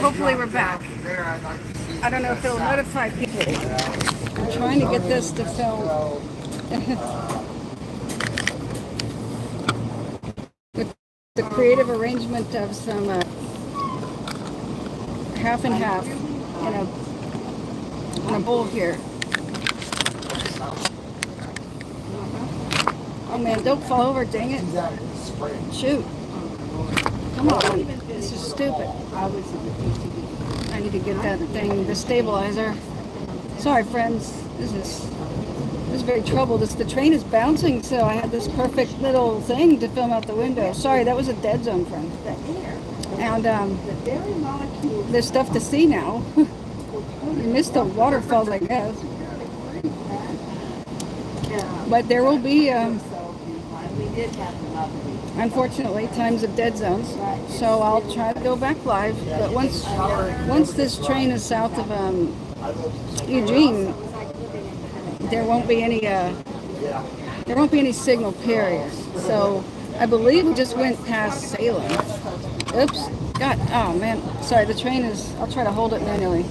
hopefully we're back. I don't know if it'll notify people. I'm trying to get this to film. The creative arrangement of some half and half in a bowl here. Oh man, don't fall over, dang it. Shoot. Come on, this is stupid. I need to get that thing, the stabilizer. Sorry friends, this is very troubled. The train is bouncing, so I had this perfect little thing to film out the window. Sorry, that was a dead zone, friend. And there's stuff to see now. You missed the waterfalls, I guess. But there will be, unfortunately, times of dead zones. So I'll try to go back live. But once this train is south of Eugene, there won't be any signal, period. So I believe we just went past Salem. Oops. God, oh man. Sorry, the train is, I'll try to hold it manually.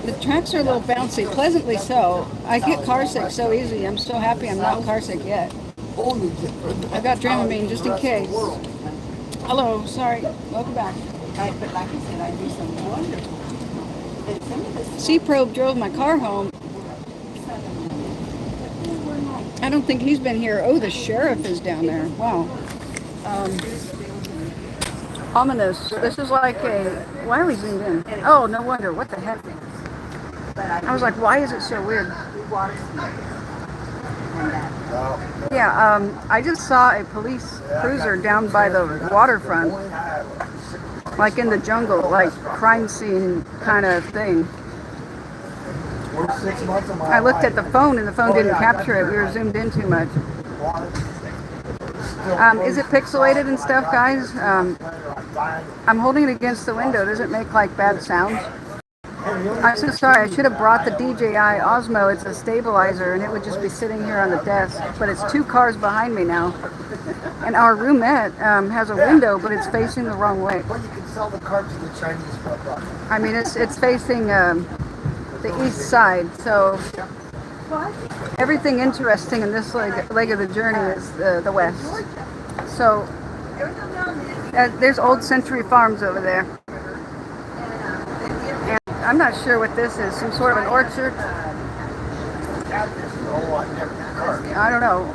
The tracks are a little bouncy, pleasantly so. I get car sick so easy. I'm so happy I'm not car sick yet. I got Dramamine just in case. Hello, sorry. Welcome back. But like I said, I do some wonderful. C-Probe drove my car home. I don't think he's been here. Oh, the sheriff is down there. Wow. Ominous. This is like a... Why are we zoomed in? Oh, no wonder. What the heck? I was like, why is it so weird? Yeah, I just saw a police cruiser down by the waterfront. Like in the jungle, like crime scene kind of thing. I looked at the phone and the phone didn't capture it. We were zoomed in too much. Is it pixelated and stuff, guys? I'm holding it against the window. Does it make like bad sounds? I'm so sorry. I should have brought the DJI Osmo. It's a stabilizer and it would just be sitting here on the desk. But it's 2 cars behind me now. And our roomette has a window, but it's facing the wrong way. But you can sell the car to the Chinese for a buck. I mean, it's facing the east side, so everything interesting in this leg of the journey is the west. So there's old Century Farms over there. And I'm not sure what this is, some sort of an orchard. I don't know.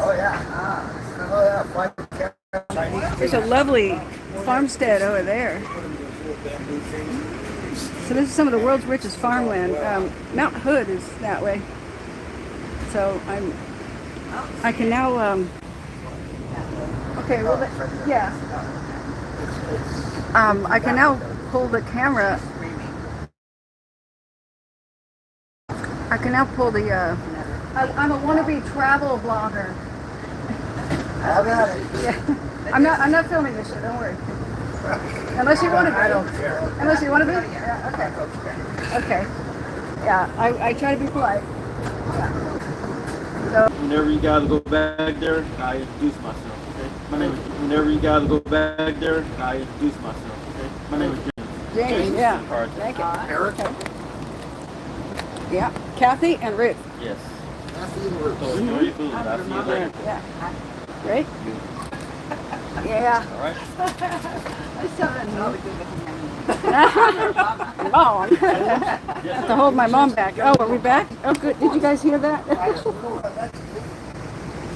Oh yeah. There's a lovely farmstead over there. So this is some of the world's richest farmland. Mount Hood is that way. So I can now, okay, well, yeah. I can now pull the camera. I can now pull the, I'm a wannabe travel blogger. Yeah. I'm not filming this shit, don't worry. Unless you want to be. I don't care. Unless you want to be? Yeah, okay. Okay. Yeah, I try to be polite. Yeah. So, whenever you guys go back there, I introduce myself, okay? My name is, whenever you guys go back there, I introduce myself, okay? My name is James. James, yeah. Thank you. Eric? Okay. Yeah. Kathy and Ruth. Yes. Kathy and Ruth. So enjoy your food. I'll see you later. Yeah. Great? Yeah. All right. Mom. I have to hold my mom back. Oh, are we back? Oh, good. Did you guys hear that?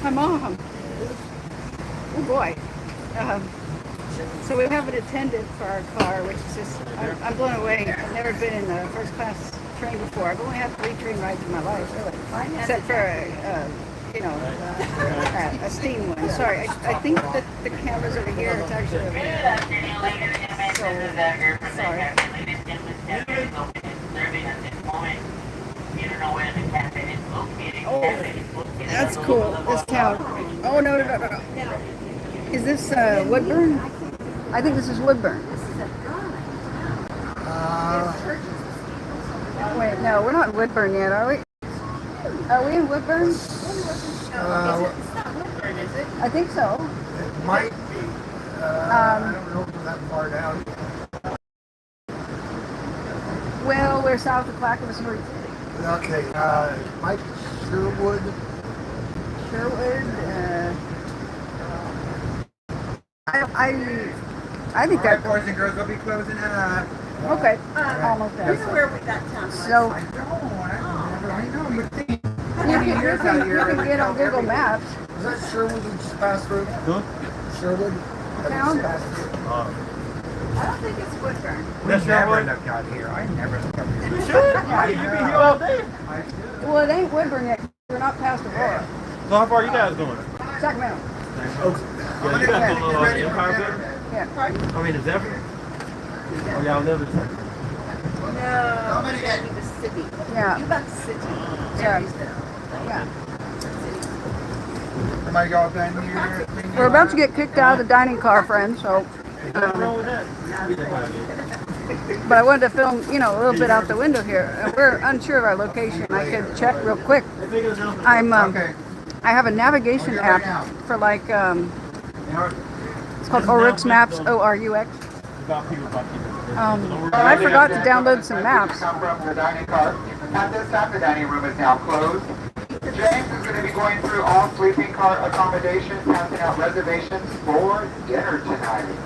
My mom. Oh, boy. So we have an attendant for our car, which is just, I'm blown away. I've never been in a first class train before. I've only had 3 train rides in my life, really. Except for a steam one. Sorry, I think that the camera's over here. It's actually over here. So, sorry. Oh, that's cool. This town. Oh, no. Is this Woodburn? I think this is Woodburn. Wait, no, we're not in Woodburn yet, are we? Are we in Woodburn? It's not Woodburn, is it? I think so. It might be. I don't know if we're that far down. Well, we're south of Clackamas City. Okay, Mike Sherwood. Sherwood. I think that. Boys and girls will be closing up. Okay, almost You there. know where that town was? So I know, you think. you can get on Google Maps. Is that Sherwood we just passed through? Huh? Sherwood? That we Town? just passed through? I don't think it's Woodburn. We That's never right. look out here. I never look out here. You should. You be here all day. I do. Well, it ain't Woodburn yet. We're not past Aurora. So how far you guys going? Sacramento. Yeah, you got the little Empire Building? Yeah. I mean, is that? Oh, y'all live in Texas. No, that'd be the city. Yeah. You about the city. Yeah. Marysville. Yeah. Am I all done here? We're about to get kicked out of the dining car, friends. So, What's wrong with that? but I wanted to film, a little bit out the window here. We're unsure of our location. I could check real quick. I'm Okay. I have a navigation app for like it's called Orix Maps, ORUX. I forgot to download some maps. Come from the dining car. At this time, the dining room is now closed. James is going to be going through all sleeping car accommodations, passing out reservations for dinner tonight.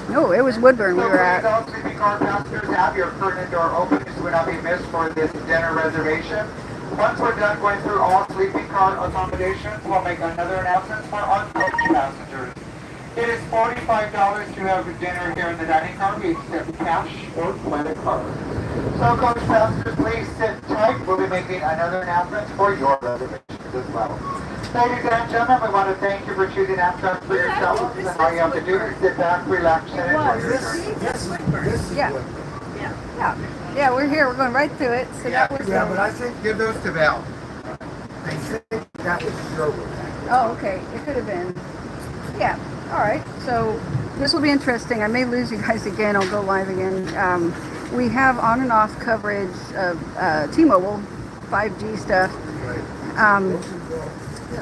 No, it was Woodburn we So were please, at. all sleeping car passengers, have your curtain door open so will not be missed for this dinner reservation. Once we're done going through all sleeping car accommodations, we'll make another announcement for our coach passengers. It is $45 to have dinner here in the dining car. We accept cash or credit card. So coach passengers, please sit tight. We'll be making another announcement for your reservations as well. Ladies and gentlemen, we want to thank you for choosing Amtrak for your travels. And all you have to do is sit back, relax, and enjoy your journey. This is Yeah. what- Yeah, we're here. We're going right through it. So that was. Yeah, but I think Give those to Val. I think that was Sherwood. Oh, okay. It could have been. Yeah. All right. So this will be interesting. I may lose you guys again. I'll go live again. We have on and off coverage of T-Mobile, 5G stuff.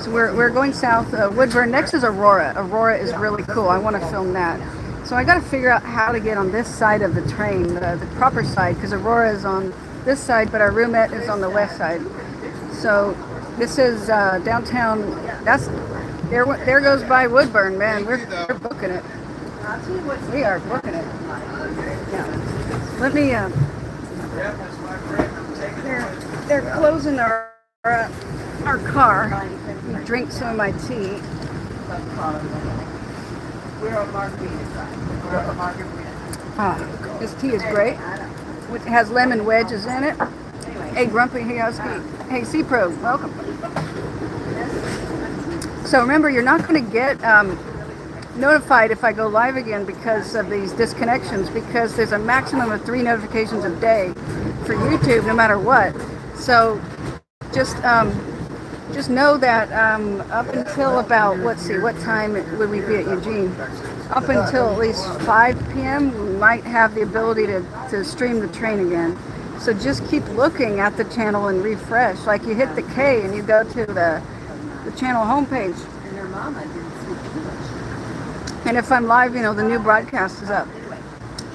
So we're going south. Woodburn. Next is Aurora. Aurora is really cool. I want to film that. So I got to figure out how to get on this side of the train, the proper side, because Aurora is on this side, but our Roomette is on the west side. So this is downtown. That's there goes by Woodburn, man. We're booking it. I'll tell you what's We are booking it. Yeah. Let me. They're closing our car. Drink some of my tea. We're on Margarita side. We're on Margarita. This tea is great. It has lemon wedges in it. Hey, Grumpy, hey, hey, C-Pro, welcome. So remember, you're not going to get notified if I go live again because of these disconnections, because there's a maximum of 3 notifications a day for YouTube, no matter what. So just know that up until about, let's see, what time would we be at Eugene? Up until at least 5 p.m., we might have the ability to stream the train again. So just keep looking at the channel and refresh. Like you hit the K and you go to the channel homepage. And her mama didn't speak English. And if I'm live, the new broadcast is up.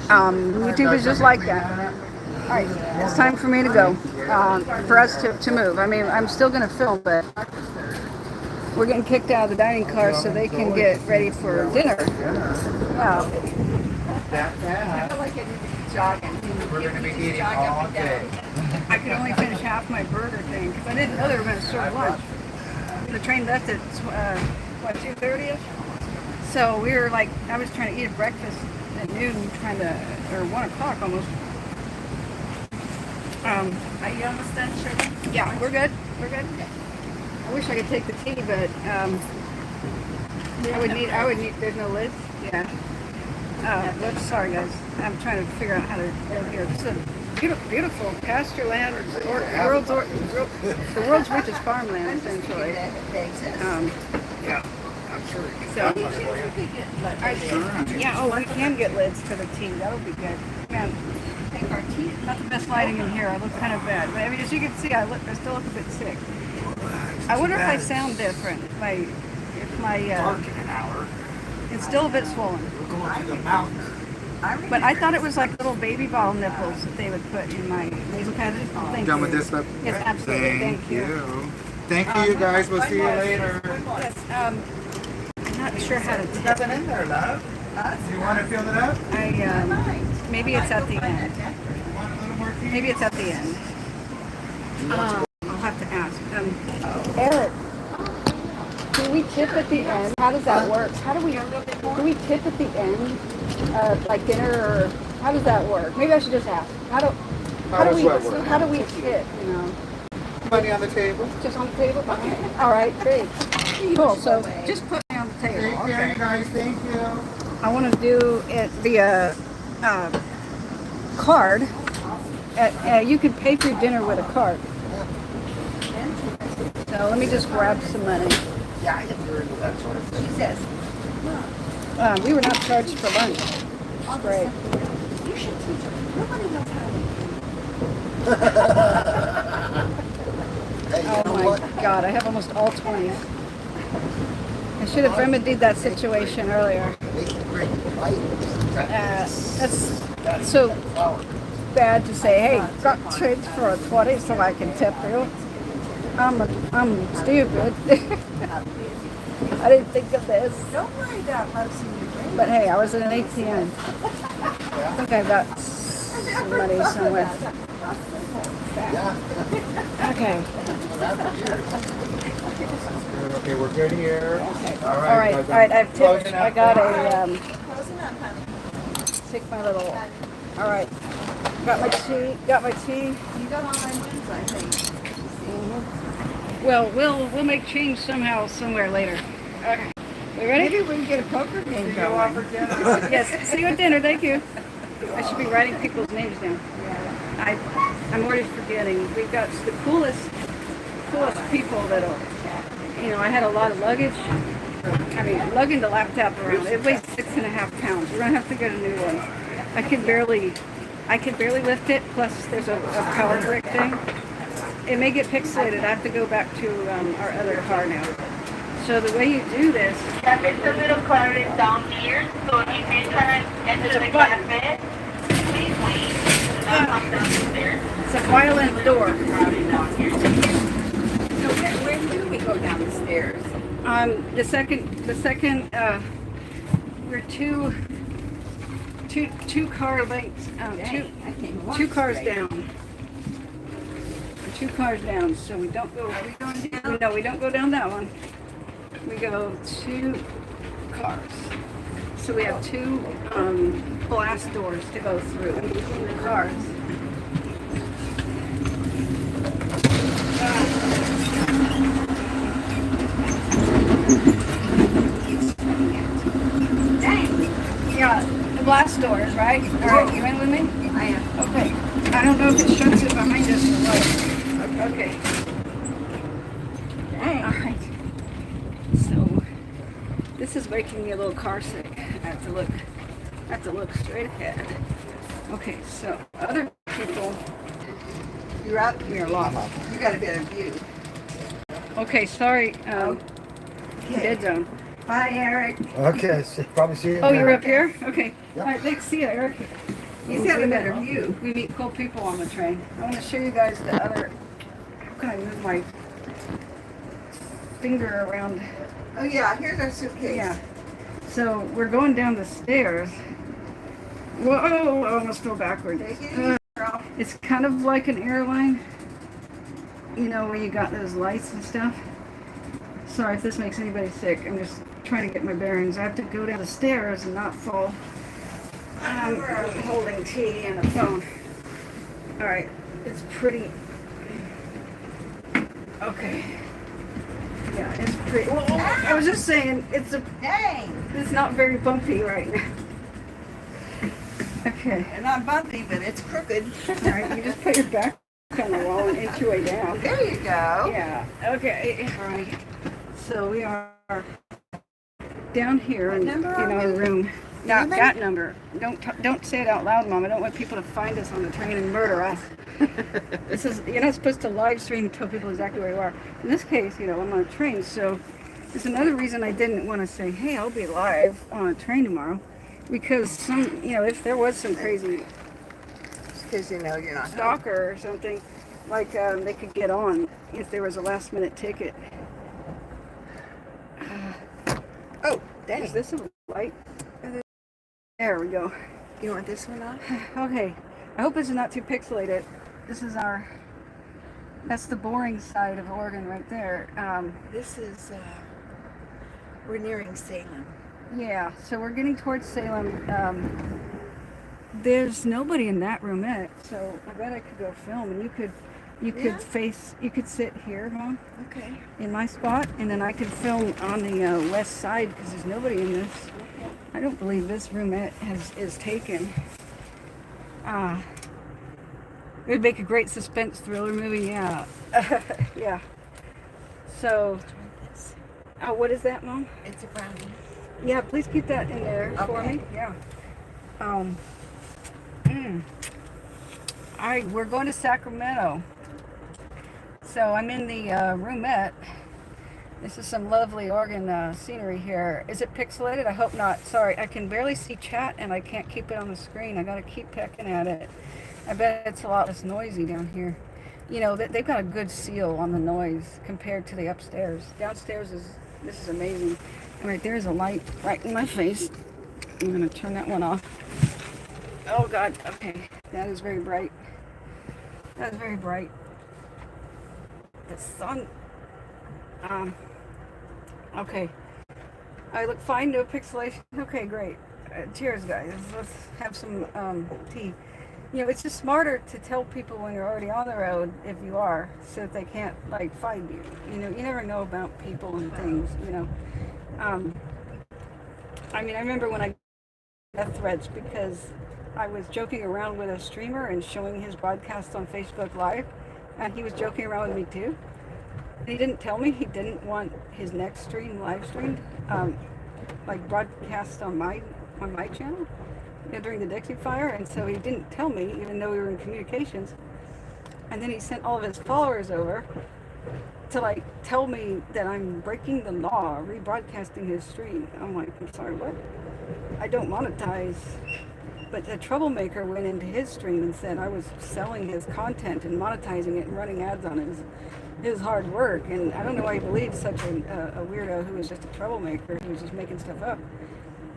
YouTube is just like that. All right, it's time for me to go. For us to move. I mean, I'm still going to film, but we're getting kicked out of the dining car so they can get ready for dinner. Yeah. I feel like I need to be jogging. We're going to be eating all day. I could only finish half my burger thing because I didn't know they were going to serve lunch. The train left at 2:30ish. So we were like, I was trying to eat a breakfast at noon, or 1 o'clock almost. Are you almost done, Shirley? Yeah, we're good. We're good. I wish I could take the tea, but I would need. There's no lids. Yeah. Whoops, sorry guys. I'm trying to figure out how to go here. It's a beautiful pasture land, the world's richest farmland, essentially. Yeah. So, we can get lids for the tea. That'll be good. Man, take our tea. Not the best lighting in here. I look kind of bad, but I mean, as you can see, I still look a bit sick. I wonder if I sound different. If my Dark in an hour. It's still a bit swollen. We're going to the mountains. But I thought it was like little baby bottle nipples that they would put in my nasal passages. Thank Done you. with this stuff? Yes, absolutely. Thank you. Thank you, guys. We'll see you later. Yes, I'm not sure how to There's tip. nothing in there, love. Do you want to fill it up? Maybe it's at the end. Want a little more tea? Maybe it's at the end. I'll have to ask. Eric, do we tip at the end? How does that work? Do we tip at the end, like dinner, or how does that work? Maybe I should just ask. How do we tip? You know, Money on the table. just on the table. Okay. All right, great, cool. So just put me on the table. Take care, guys. Thank you. I want to do it via card. You can pay for your dinner with a card. So let me just grab some money. Yeah, if you're into that sort of thing. She says, We were not charged for lunch. Great. you should teach her. Nobody knows how to. Oh my God, I have almost all 20s. I should have remedied that situation earlier. That's so bad to say, hey, got change for a 20 so I can tip you. I'm stupid. I didn't think of this. Don't worry about most of your brain. But hey, I was in an ATM. I think I got some money somewhere. Okay. Okay, we're good here. All right. I have tips. I got a, Closing up, honey. take my little, all right. Got my tea. You got all my news, I think. Well, we'll make change somehow, somewhere later. Okay. We ready? Maybe we can get a poker game going. Yes. See you at dinner. Thank you. I should be writing people's names down. I'm already forgetting. We've got the coolest people that'll. You know, I had a lot of luggage. I mean, lugging the laptop around. It weighs 6.5 pounds. We're gonna have to get a new one. I can barely lift it. Plus, there's a power brick thing. It may get pixelated. I have to go back to our other car now. So the way you do this, Yeah, it's a little crowded down here, so if you can enter the cafe, please wait. Come down the stairs. it's a violent door. Crowded down here. So where do we go down the stairs? The second, we're two car lengths, two cars down. We're 2 cars down, so we don't go. Are we going down? No, we don't go down that one. We go 2 cars. So we have 2 blast doors to go through in between the cars. Dang. Yeah, the blast doors, right? All right, you in with me? I am. Okay. I don't know if it shuts it behind us or what. Okay. Dang. All right. So this is making me a little car sick. I have to look straight ahead. Okay, so other people, You're up. we are lost. You got a better view. Okay, sorry. Dead zone. Bye, Eric. Okay, probably see you. Oh, you're up here? Okay. Yep. All right, thanks. See you, Eric. He's got a better view. We meet cool people on the train. I want to show you guys the other. How can I move my finger around? Oh yeah, here's our suitcase. Yeah. So we're going down the stairs. Whoa! I almost fell backwards. Take it easy, girl. It's kind of like an airline. You know, where you got those lights and stuff. Sorry if this makes anybody sick. I'm just trying to get my bearings. I have to go down the stairs and not fall. I'm holding tea and a phone. All right, it's pretty. Okay. Yeah, it's pretty. Well, I was just saying, it's not very bumpy right now. Okay. It's not bumpy, but it's crooked. All right, you just put your back on the wall and inch your way down. There you go. Yeah. Okay. All right. So we are down here in our room. Not that number. Don't say it out loud, Mom. I don't want people to find us on the train and murder us. You're not supposed to live stream and tell people exactly where you are. In this case, I'm on a train, so There's another reason I didn't want to say, hey, I'll be live on a train tomorrow. Because if there was some crazy Because you know you're not home. stalker or something, like they could get on if there was a last minute ticket. Oh, dang. Is this a light? There we go. You want this one on? Okay. I hope this is not too pixelated. This is that's the boring side of Oregon right there. This is, we're nearing Salem. Yeah, so we're getting towards Salem. There's nobody in that roomette, so I bet I could go film, and you could sit here, Mom, Okay. in my spot, and then I could film on the west side because there's nobody in this. I don't believe this roomette is taken. It would make a great suspense thriller movie, yeah. Yeah. So, what is that, Mom? It's a brownie. Yeah, please keep that in there for me. Yeah. All right, we're going to Sacramento. So I'm in the roomette. This is some lovely Oregon scenery here. Is it pixelated? I hope not. Sorry, I can barely see chat and I can't keep it on the screen. I gotta keep pecking at it. I bet it's a lot less noisy down here. They've got a good seal on the noise compared to the upstairs. Downstairs this is amazing. And right there's a light right in my face. I'm gonna turn that one off. Oh God, okay. That is very bright. That is very bright. The sun. Okay. I look fine, no pixelation. Okay, great. Cheers, guys. Let's have some tea. It's just smarter to tell people when you're already on the road, if you are, so that they can't find you. You never know about people and things. I remember when I got death threats because I was joking around with a streamer and showing his broadcast on Facebook Live, and he was joking around with me too. He didn't tell me he didn't want his next stream live streamed, broadcast on my channel during the Dixie Fire, and so he didn't tell me, even though we were in communications. And then he sent all of his followers over to tell me that I'm breaking the law, rebroadcasting his stream. I'm like, I'm sorry, what? I don't monetize. But a troublemaker went into his stream and said I was selling his content and monetizing it and running ads on his hard work. And I don't know why he believes such a weirdo who was just a troublemaker who was just making stuff up.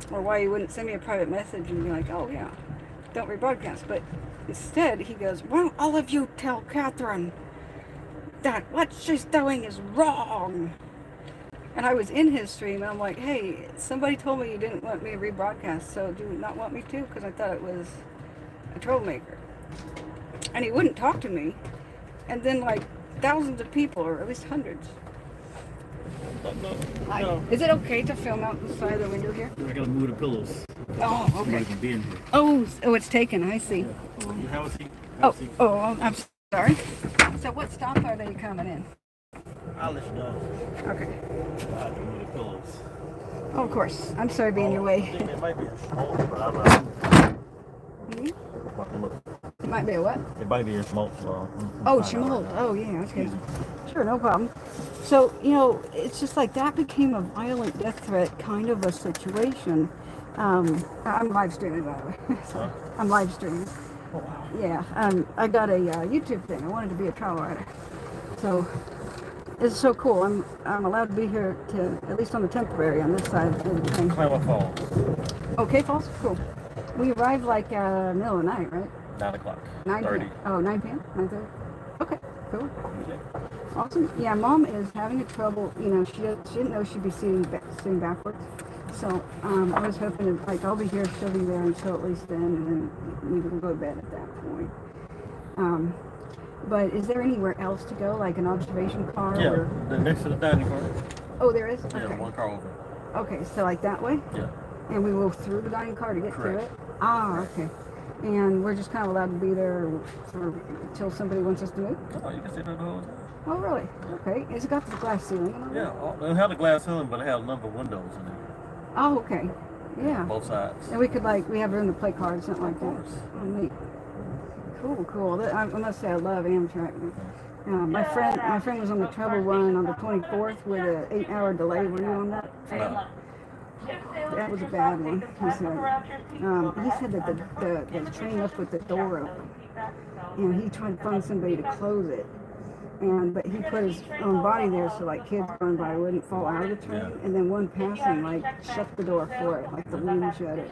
Or why he wouldn't send me a private message and be like, oh yeah, don't rebroadcast. But instead he goes, well, all of you tell Catherine that what she's doing is wrong. And I was in his stream, and I'm like, hey, somebody told me you didn't want me to rebroadcast, so do you not want me to? Because I thought it was a troublemaker. And he wouldn't talk to me. And then, thousands of people, or at least hundreds. No. Is it okay to film out the side of the window here? I gotta move the pillows. Oh, okay. Somebody can be in here. Oh, it's taken, I see. You have a seat. I'm sorry. So what stop are they coming in? I'll let you know. Okay. I have to move the pillows. Oh, of course. I'm sorry to be in your I way. think it might be a smoke, but I'm not. It might be a what? It might be a smoke. Oh, Shimold. Oh, yeah, okay. Sure, no problem. So, it's just that became a violent death threat kind of a situation. I'm live streaming, by the way. So, I'm live streaming. Oh, wow. Yeah, I got a YouTube thing. I wanted to be a trial writer. So, it's so cool. I'm allowed to be here at least on the temporary on this side of the thing. Klamath Falls. Okay, Falls? Cool. We arrived middle of the night, right? 9 o'clock. 9 p.m. Oh, 9 p.m.? 9:30? Okay, cool. Awesome. Yeah, Mom is having trouble. She didn't know she'd be sitting backwards. So I was hoping to, I'll be here, she'll be there until at least then, and then we can go to bed at that point. But is there anywhere else to go, like an observation car? Yeah, or... the next to the dining car. Oh, there is? Yeah, Okay. one car over. Okay, so that way? Yeah. And we will through the dining car to get Correct. to it? Ah, okay. And we're just kind of allowed to be there until somebody wants us to move? Oh, you can sit there the whole time. Oh, really? Okay. It's got the glass ceiling and all that? Yeah, it had a glass ceiling, but it had a number of windows in it. Oh, okay. Yeah. Both sides. And we could we have room to play cards, something like that. Of course. Oh, neat. Cool. I must say I love Amtrak. My friend was on the travel one on the 24th with an 8-hour delay. Were you on that? That was a bad one. He said that the train left with the door open, and he tried to find somebody to close it. But he put his own body there so like kids going by wouldn't fall out of the train, and then one passing like shut the door for it, like the wind shut it.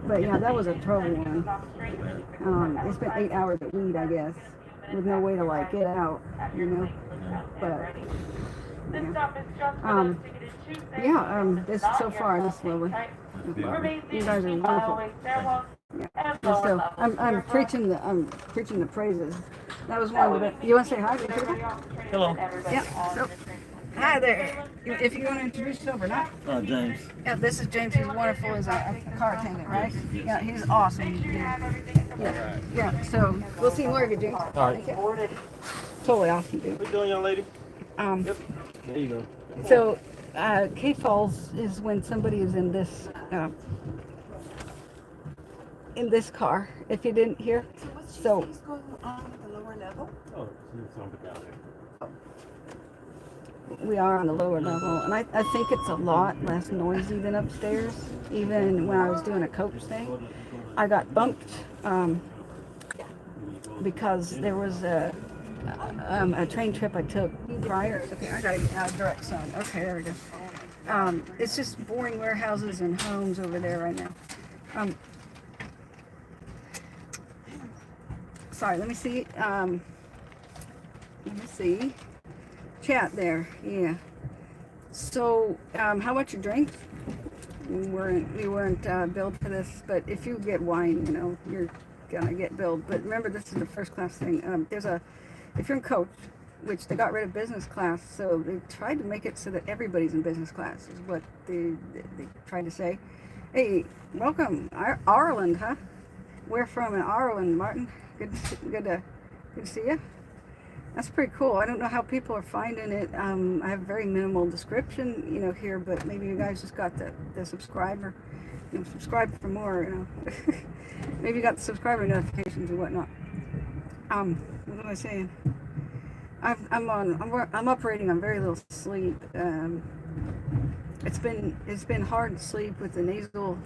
But yeah, that was a trouble one. They spent 8 hours at Weed, I guess, with no way to like get out, you know. But this so far this lovely. You guys are wonderful. Yeah. So I'm preaching the praises. That was one of the. You want to say hi? Hello. Yeah. So, hi there. If you want to introduce yourself or not. James. Yeah, this is James. He's wonderful as a car attendant, right? Yeah, he's awesome. Yeah. So we'll see more of you, James. All right. Totally awesome, dude. What you doing, young lady? Yep. There you go. So, K Falls is when somebody is in this car. If you didn't hear, so. What's going on at the lower level? Oh, something down there. We are on the lower level, and I think it's a lot less noisy than upstairs. Even when I was doing a coach thing, I got bumped because there was a train trip I took prior. Okay, I got a direct sun. Okay, there we go. It's just boring warehouses and homes over there right now. Sorry, let me see. Chat there, yeah. So, how much you drink? We weren't billed for this, but if you get wine, you know, you're gonna get billed. But remember, this is the first class thing. If you're in coach, which they got rid of business class, so they tried to make it so that everybody's in business class, is what they tried to say. Hey, welcome, Ireland, huh? Where from in Ireland, Martin? Good to see you. That's pretty cool. I don't know how people are finding it. I have very minimal description, you know, here, but maybe you guys just got the subscriber, you know, subscribe for more, you know. Maybe you got the subscriber notifications and whatnot. What am I saying? I'm operating on very little sleep. It's been hard to sleep with the nasal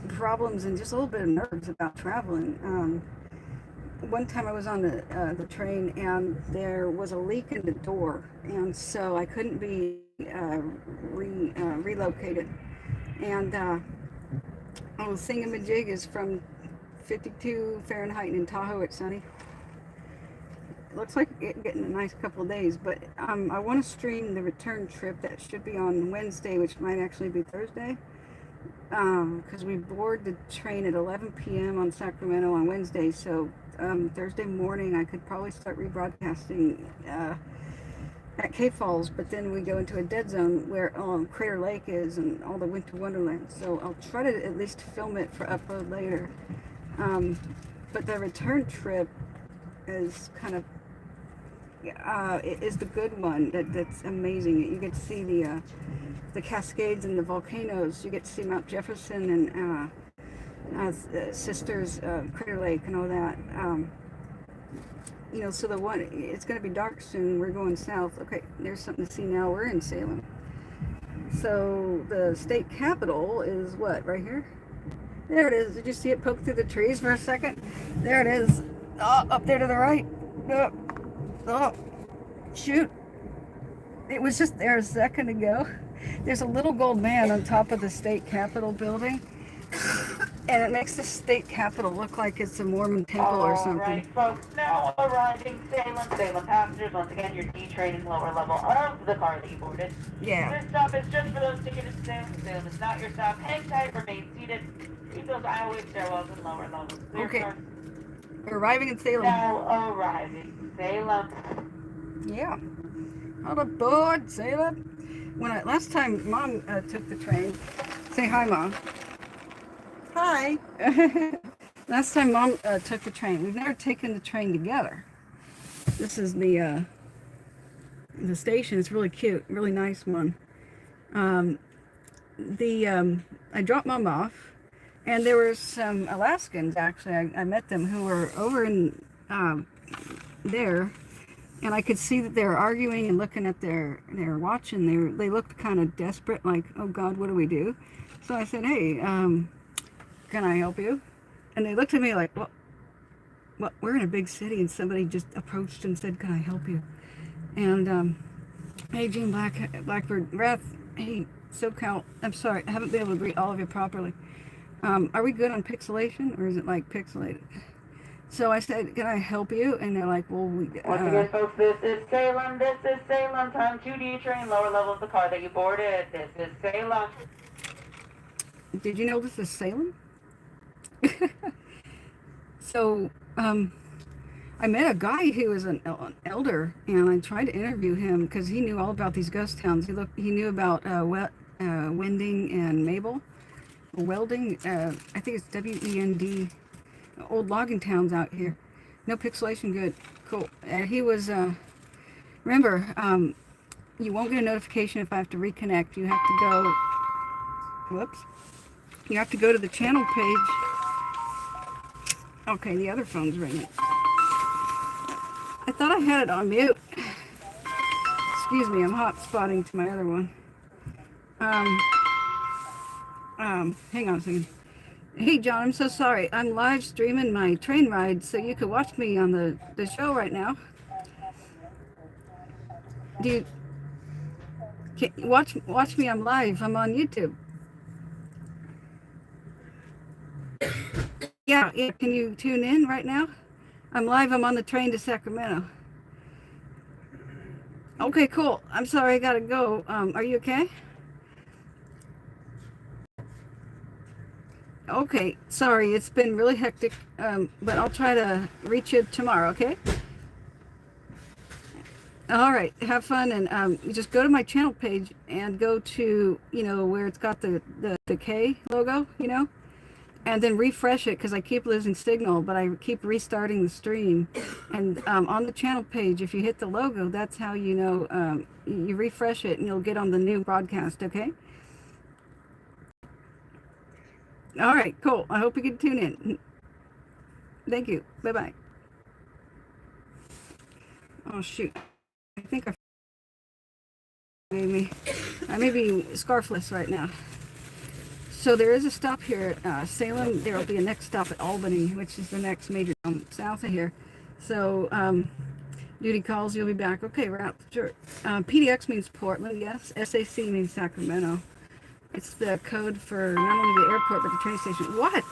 problems and just a little bit of nerves about traveling. One time I was on the train and there was a leak in the door, and so I couldn't be relocated. And the thingamajig is from 52 Fahrenheit in Tahoe. It's sunny. It looks like getting a nice couple of days, but I want to stream the return trip that should be on Wednesday, which might actually be Thursday. Because we board the train at 11 p.m. on Sacramento on Wednesday, so Thursday morning I could probably start rebroadcasting at K Falls, but then we go into a dead zone where Crater Lake is and all the Winter Wonderland, so I'll try to at least film it for upload later. But the return trip is kind of it is the good one. That's amazing. You get to see the Cascades and the volcanoes. You get to see Mount Jefferson and Sisters, Crater Lake, and all that. You know, so it's going to be dark soon. We're going south. Okay, there's something to see now. We're in Salem. So the state capitol is what, right here? There it is. Did you see it poke through the trees for a second? There it is. Oh, up there to the right. Oh, shoot. It was just there a second ago. There's a little gold man on top of the state capitol building. And it makes the state capitol look like it's a Mormon temple or something. Alright, folks, now arriving Salem passengers. Once again, you're detraining lower level of the car that you boarded. Yeah. This stop is just for those ticketed to Salem. Salem is not your stop. Hang tight, remain seated. Keep those aisleways, stairwells, and lower levels. Okay. We're arriving in Salem. Now arriving Salem. Yeah. All aboard, Salem. Last time Mom took the train, say hi, Mom. Hi. Last time Mom took the train. We've never taken the train together. This is the station. It's really cute, really nice one. I dropped Mom off, and there were some Alaskans actually. I met them who were over in there, and I could see that they were arguing and looking at their watch, and they looked kind of desperate, like, oh God, what do we do? So I said, hey, can I help you? And they looked at me like, well, we're in a big city, and somebody just approached and said, can I help you? And hey, Gene Blackbird, Wrath, hey, SoCal, I'm sorry, I haven't been able to greet all of you properly. Are we good on pixelation, or is it like pixelated? So I said, can I help you? And they're like, well, Once again, folks, this is Salem. This is Salem. Time 2D train, lower level of the car that you boarded. This is Salem. Did you know this is Salem? So, I met a guy who was an elder, and I tried to interview him because he knew all about these ghost towns. He knew about Wending and Mabel. Welding, I think it's W-E-N-D, old logging towns out here. No pixelation, good, cool. He was, remember, you won't get a notification if I have to reconnect. You have to go, whoops, you have to go to the channel page. Okay, the other phone's ringing. I thought I had it on mute. Excuse me, I'm hot-spotting to my other one. Hang on a second. Hey, John, I'm so sorry. I'm live streaming my train ride, so you could watch me on the show right now. Can you watch me? I'm live. I'm on YouTube. Yeah, can you tune in right now? I'm live. I'm on the train to Sacramento. Okay, cool. I'm sorry, I gotta go. Are you okay? Okay, sorry, it's been really hectic, but I'll try to reach you tomorrow, okay? All right, have fun, and you just go to my channel page and go to, where it's got the K logo, and then refresh it, because I keep losing signal, but I keep restarting the stream. And on the channel page, if you hit the logo, that's how you refresh it, and you'll get on the new broadcast, okay? All right, cool. I hope you can tune in. Thank you. Bye-bye. Oh, shoot. I think I may be scarfless right now. So there is a stop here at Salem. There will be a next stop at Albany, which is the next major town south of here. So duty calls, you'll be back. Okay, we're out. Sure. PDX means Portland, yes. SAC means Sacramento. It's the code for not only the airport, but the train station. What?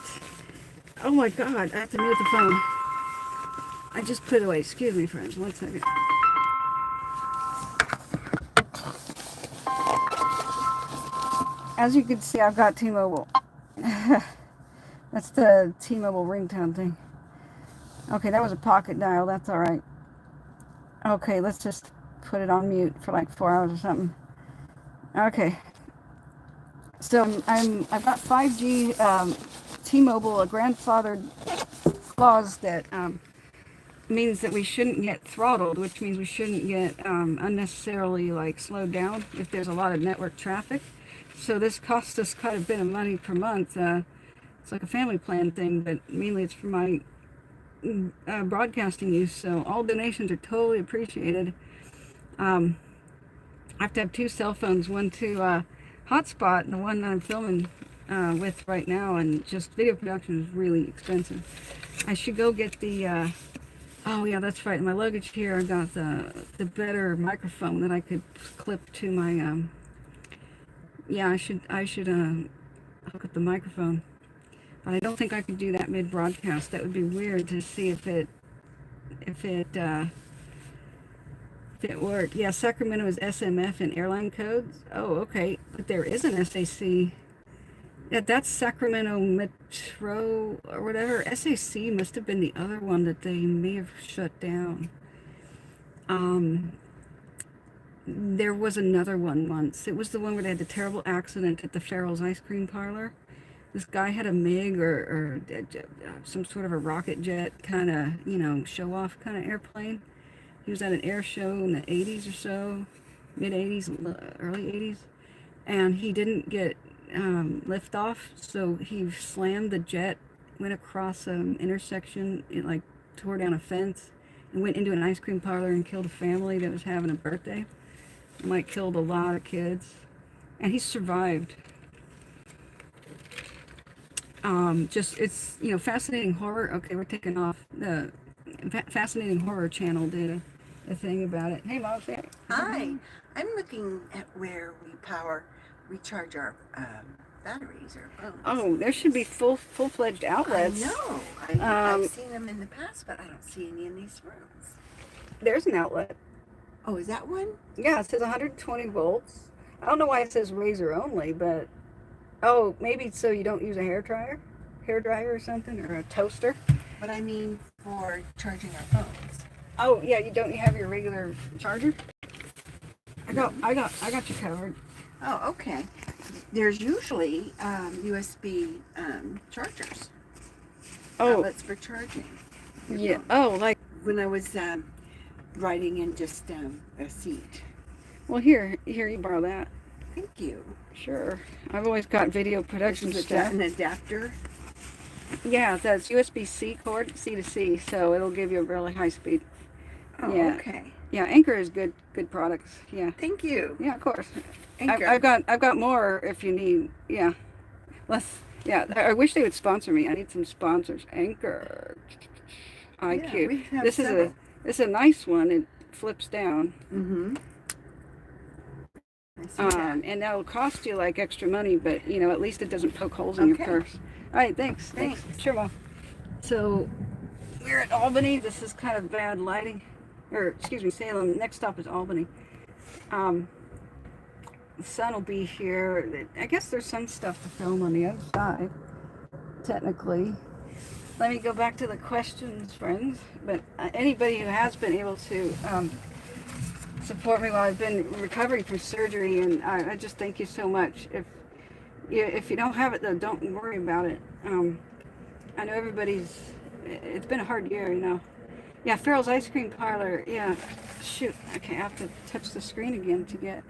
Oh my God, I have to mute the phone. I just put it away. Excuse me, friends. 1 second. As you can see, I've got T-Mobile. That's the T-Mobile ringtone thing. Okay, that was a pocket dial. That's all right. Okay, let's just put it on mute for like 4 hours or something. Okay. So I've got 5G T-Mobile, a grandfathered clause that means that we shouldn't get throttled, which means we shouldn't get unnecessarily slowed down if there's a lot of network traffic. So this costs us quite a bit of money per month. It's like a family plan thing, but mainly it's for my broadcasting use. So all donations are totally appreciated. I have to have 2 cell phones, one to hotspot and the one that I'm filming with right now, and just video production is really expensive. I should go get the oh yeah, that's right, in my luggage here I got the better microphone that I could clip to my yeah, I should hook up the microphone, but I don't think I could do that mid-broadcast. That would be weird to see if it worked. Yeah, Sacramento is SMF in airline codes. Oh, okay. But there is an SAC. Yeah, that's Sacramento Metro or whatever. SAC must have been the other one that they may have shut down. There was another one once. It was the one where they had the terrible accident at the Farrell's ice cream parlor. This guy had a MiG or some sort of a rocket jet kind of, show-off kind of airplane. He was at an air show in the 80s or so, mid-80s, early 80s, and he didn't get liftoff, so he slammed the jet, went across an intersection, it tore down a fence, went into an ice cream parlor and killed a family that was having a birthday. Like killed a lot of kids, and he survived. Just it's fascinating horror. Okay, we're taking off. The fascinating horror channel did a thing about it. Hey, Mom, say Hi, I'm looking at where we recharge our batteries or phones. Oh, there should be full-fledged outlets. I know. I've seen them in the past, but I don't see any in these rooms. There's an outlet. Oh, is that one? Yeah, it says 120 volts. I don't know why it says razor only, but oh, maybe so you don't use a hair dryer or something, or a toaster. But I mean for charging our phones. Oh yeah, you have your regular charger. I got you covered. Oh, okay. There's usually USB chargers. Oh, Outlets for charging. your yeah. phone. Oh, like When I was riding in just a seat. well, here you borrow that. Thank you. Sure. I've always got video production This is stuff. an adapter. Yeah, that's USB-C cord, C to C, so it'll give you a really high speed. Oh, Yeah. okay. Yeah, Anchor is good products. Yeah. Thank you. Yeah, of course. Anchor. I've got more if you need. Yeah. Less. Yeah. I wish they would sponsor me. I need some sponsors. Anchor. IQ. Yeah, we have this several. is a nice one. It flips down. Mm-hmm. I see that. And that'll cost you like extra money, but at least it doesn't poke holes in your Okay. purse. All right, thanks. Sure, Mom. So we're at Albany. This is kind of bad lighting, or excuse me, Salem. Next stop is Albany. The sun will be here. I guess there's some stuff to film on the other side, technically. Let me go back to the questions, friends. But anybody who has been able to support me while I've been recovering from surgery, and I just thank you so much. If you don't have it, though, don't worry about it. I know it's been a hard year, Yeah, Farrell's Ice Cream Parlor. Yeah, shoot. Okay, I have to touch the screen again to get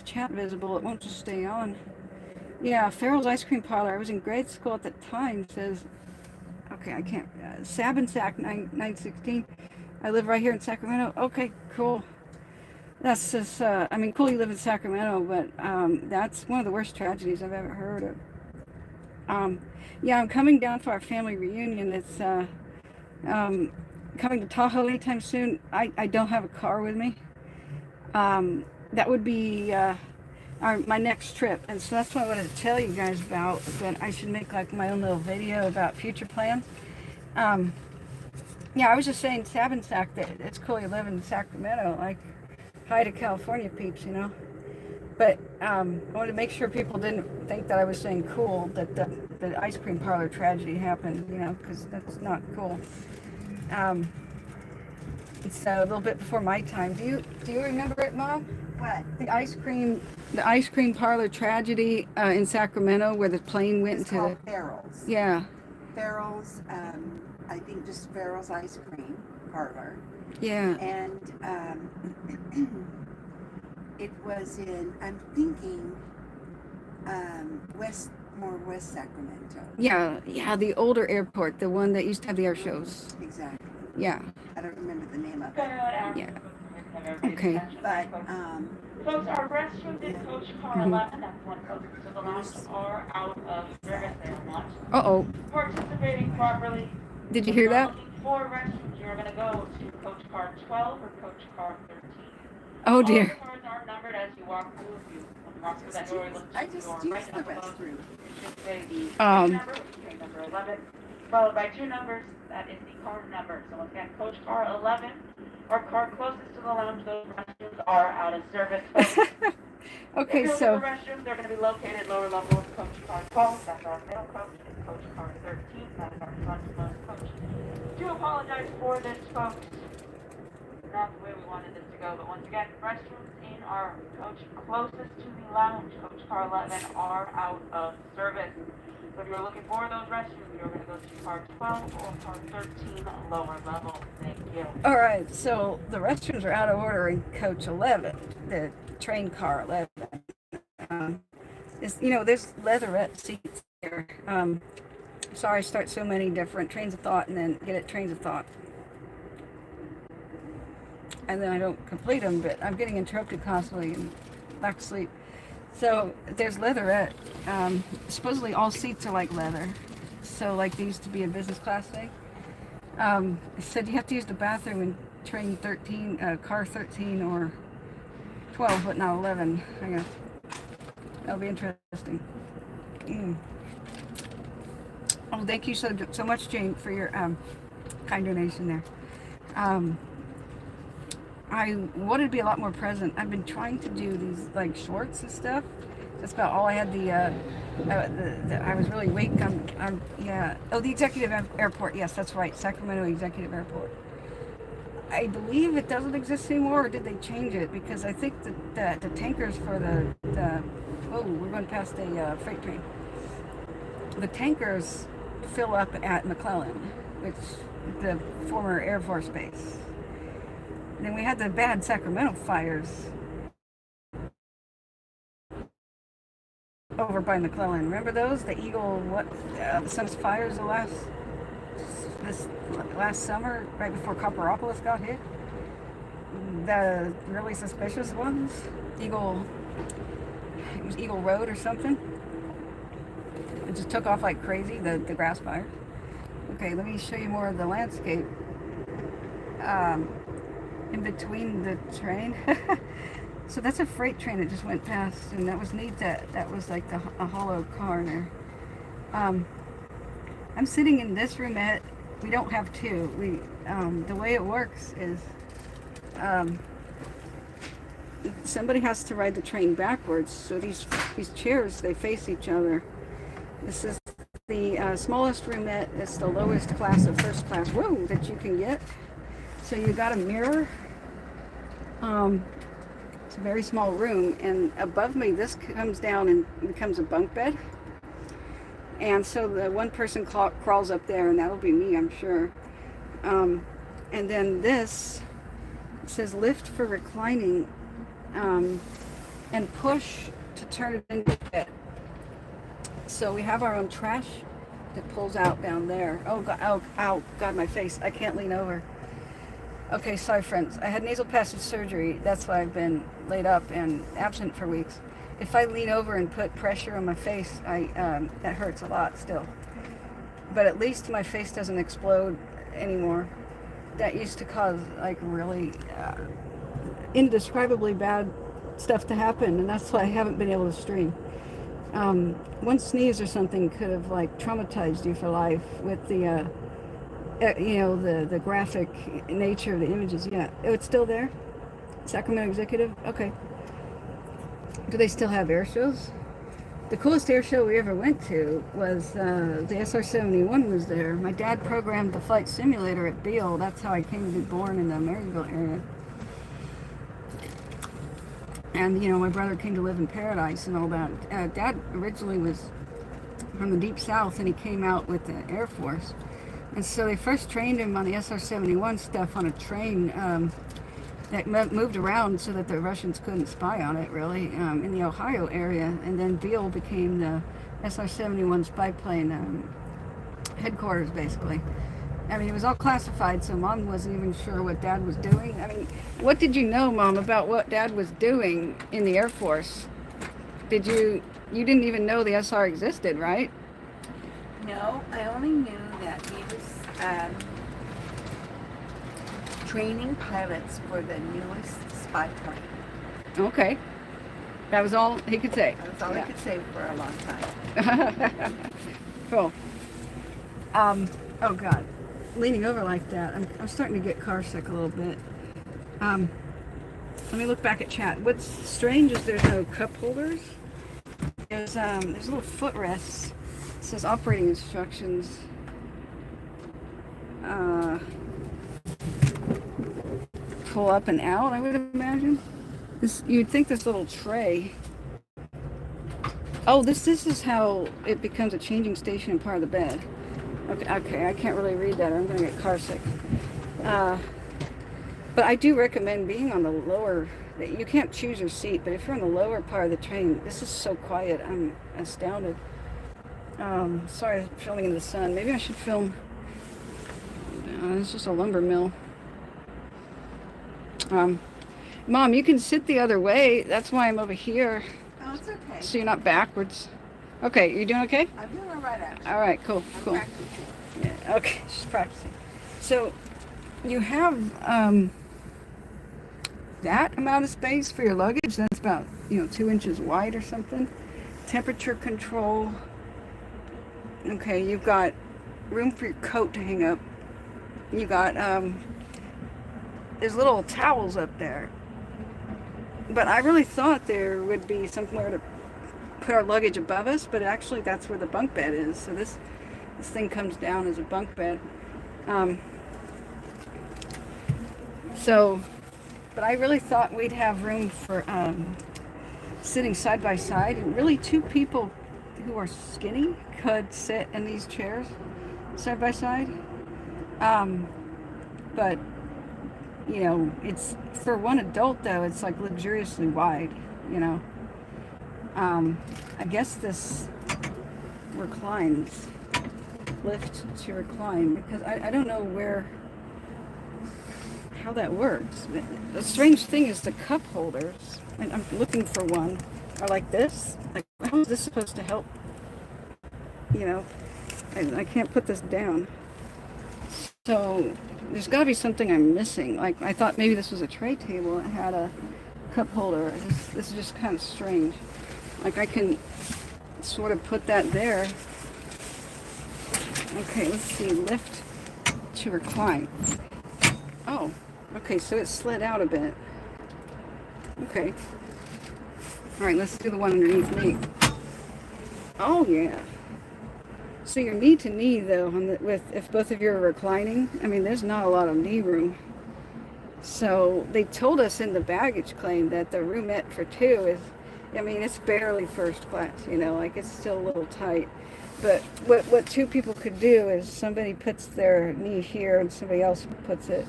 chat visible. It won't just stay on. Yeah, Farrell's Ice Cream Parlor. I was in grade school at the time. Says, okay, I can't. Sab and Sac 916. I live right here in Sacramento. Okay, cool. That's just, cool you live in Sacramento, but that's one of the worst tragedies I've ever heard of. Yeah, I'm coming down for our family reunion. It's coming to Tahoe anytime soon. I don't have a car with me. That would be my next trip, and so that's what I wanted to tell you guys about, that I should make like my own little video about future plans. Yeah, I was just saying, Sab and Sac, that it's cool you live in Sacramento, like, hi to California peeps, But I wanted to make sure people didn't think that I was saying cool, that the ice cream parlor tragedy happened, because that's not cool. It's a little bit before my time. Do you remember it, Mom? What? The ice cream parlor tragedy in Sacramento, where the plane went It's into called Farrell's. Yeah. Farrell's, I think just Farrell's Ice Cream Parlor. Yeah. And it was in, I'm thinking, West Sacramento. Yeah, the older airport, the one that used to have the air shows. Exactly. Yeah. I don't remember the name of it. Yeah. Okay. But, Folks, our restrooms in Coach Car 11, that's one closest to the lounge, are out of service. They are not Uh-oh. participating properly. Did you hear If you're that? looking for restrooms, you're going to go to Coach Car 12 or Coach Car 13. Oh, All dear. the cars are numbered as you walk through. If you walk through that door, look I to the just door used right the up above. restroom. It should say the Um. number, which is number 11, followed by two numbers. That is the car number. So once again, Coach Car 11, or car closest to the lounge, those restrooms are out of service. Okay, If you're so looking for restrooms, they're going to be located lower level of Coach Car 12. That's our middle coach. And Coach Car 13. That is our frontmost coach. Do apologize for this, folks. Not the way we wanted this to go, but once again, restrooms in our coach closest to the lounge, Coach Car 11, are out of service. So if you're looking for those restrooms, you're going to go to Car 12 or Car 13, lower level. Thank you. all right, so the restrooms are out of order in Coach 11, the train car 11. There's leatherette seats here. Sorry I start so many different trains of thought and then get it trains of thought. and then I don't complete them, but I'm getting interrupted constantly and lack of sleep. So there's leatherette. Supposedly all seats are like leather. So like they used to be a business class thing. It said you have to use the bathroom in train 13, car 13 or 12, but not 11, I guess. That'll be interesting. Oh, thank you so much, Jane, for your kind donation there. I wanted to be a lot more present. I've been trying to do these like shorts and stuff. That's about all I had. I was really weak. Yeah. Oh, the executive airport. Yes, that's right. Sacramento Executive Airport. I believe it doesn't exist anymore, or did they change it? Because I think that the tankers for the oh, we're going past a freight train. The tankers fill up at McClellan, which the former Air Force Base. And then we had the bad Sacramento fires over by McClellan. Remember those? The Eagle, the Sun's fires this last summer, right before Copperopolis got hit. The really suspicious ones. It was Eagle Road or something. It just took off like crazy, the grass fire. Okay, let me show you more of the landscape. In between the train. So that's a freight train that just went past, and that was neat. That was like a hollow car there. I'm sitting in this roomette. We don't have two. The way it works is somebody has to ride the train backwards. So these chairs, they face each other. This is the smallest roomette. It's the lowest class of first class. Whoa, that you can get. So you got a mirror. It's a very small room, and above me this comes down and becomes a bunk bed. And so the one person crawls up there, and that'll be me, I'm sure. And then this says lift for reclining, and push to turn it into a bed. So we have our own trash that pulls out down there. Oh God, my face! I can't lean over. Okay, sorry friends. I had nasal passage surgery. That's why I've been laid up and absent for weeks. If I lean over and put pressure on my face, that hurts a lot still. But at least my face doesn't explode anymore. That used to cause like really indescribably bad stuff to happen, and that's why I haven't been able to stream. One sneeze or something could have like traumatized you for life with the the graphic nature of the images. Yeah. Oh, it's still there? Sacramento Executive? Okay. Do they still have air shows? The coolest air show we ever went to was the SR-71 was there. My dad programmed the flight simulator at Beale. That's how I came to be born in the Maryville area. And, my brother came to live in Paradise and all that. Dad originally was from the Deep South, and he came out with the Air Force. And so they first trained him on the SR-71 stuff on a train that moved around so that the Russians couldn't spy on it, really, in the Ohio area. And then Beale became the SR-71 spy plane headquarters, basically. I mean, it was all classified, so Mom wasn't even sure what Dad was doing. I mean, what did you know, Mom, about what Dad was doing in the Air Force? You didn't even know the SR existed, right? No, I only knew that he was training pilots for the newest spy plane. Okay. That was all he could say. That's all I could say for a long time. Cool. Oh God. Leaning over like that, I'm starting to get car sick a little bit. Let me look back at chat. What's strange is there's no cup holders. There's little footrests. It says operating instructions. Pull up and out, I would imagine. You'd think this little tray. Oh, this is how it becomes a changing station and part of the bed. Okay, I can't really read that, or I'm gonna get car sick. But I do recommend being on the lower. You can't choose your seat, but if you're on the lower part of the train, this is so quiet. I'm astounded. Sorry, I'm filming in the sun. Maybe I should film. It's just a lumber mill. Mom, you can sit the other way. That's why I'm over here, Oh, it's okay. so you're not backwards. Okay, you doing okay? I'm doing all right, actually. All right, cool, I'm cool. practicing. Yeah, okay, she's practicing. So you have that amount of space for your luggage. That's about 2 inches wide or something. Temperature control. Okay, you've got room for your coat to hang up. You got there's little towels up there. But I really thought there would be somewhere to put our luggage above us, but actually that's where the bunk bed is. So this thing comes down as a bunk bed. But I really thought we'd have room for sitting side by side, and really 2 people who are skinny could sit in these chairs side by side. But it's for one adult though. It's like luxuriously wide. I guess this reclines, lift to recline, because I don't know how that works. The strange thing is the cup holders, and I'm looking for one, are like this. Like, how is this supposed to help? I can't put this down. So there's got to be something I'm missing. Like, I thought maybe this was a tray table that had a cup holder. This is just kind of strange. Like, I can sort of put that there. Okay, let's see. Lift to recline. Oh, okay, so it slid out a bit. Okay. All right, let's do the one underneath me. Oh, yeah. So you're knee to knee, though, if both of you are reclining. I mean, there's not a lot of knee room. So they told us in the baggage claim that the roomette for 2 is, it's barely first class, like it's still a little tight. But what 2 people could do is somebody puts their knee here and somebody else puts it,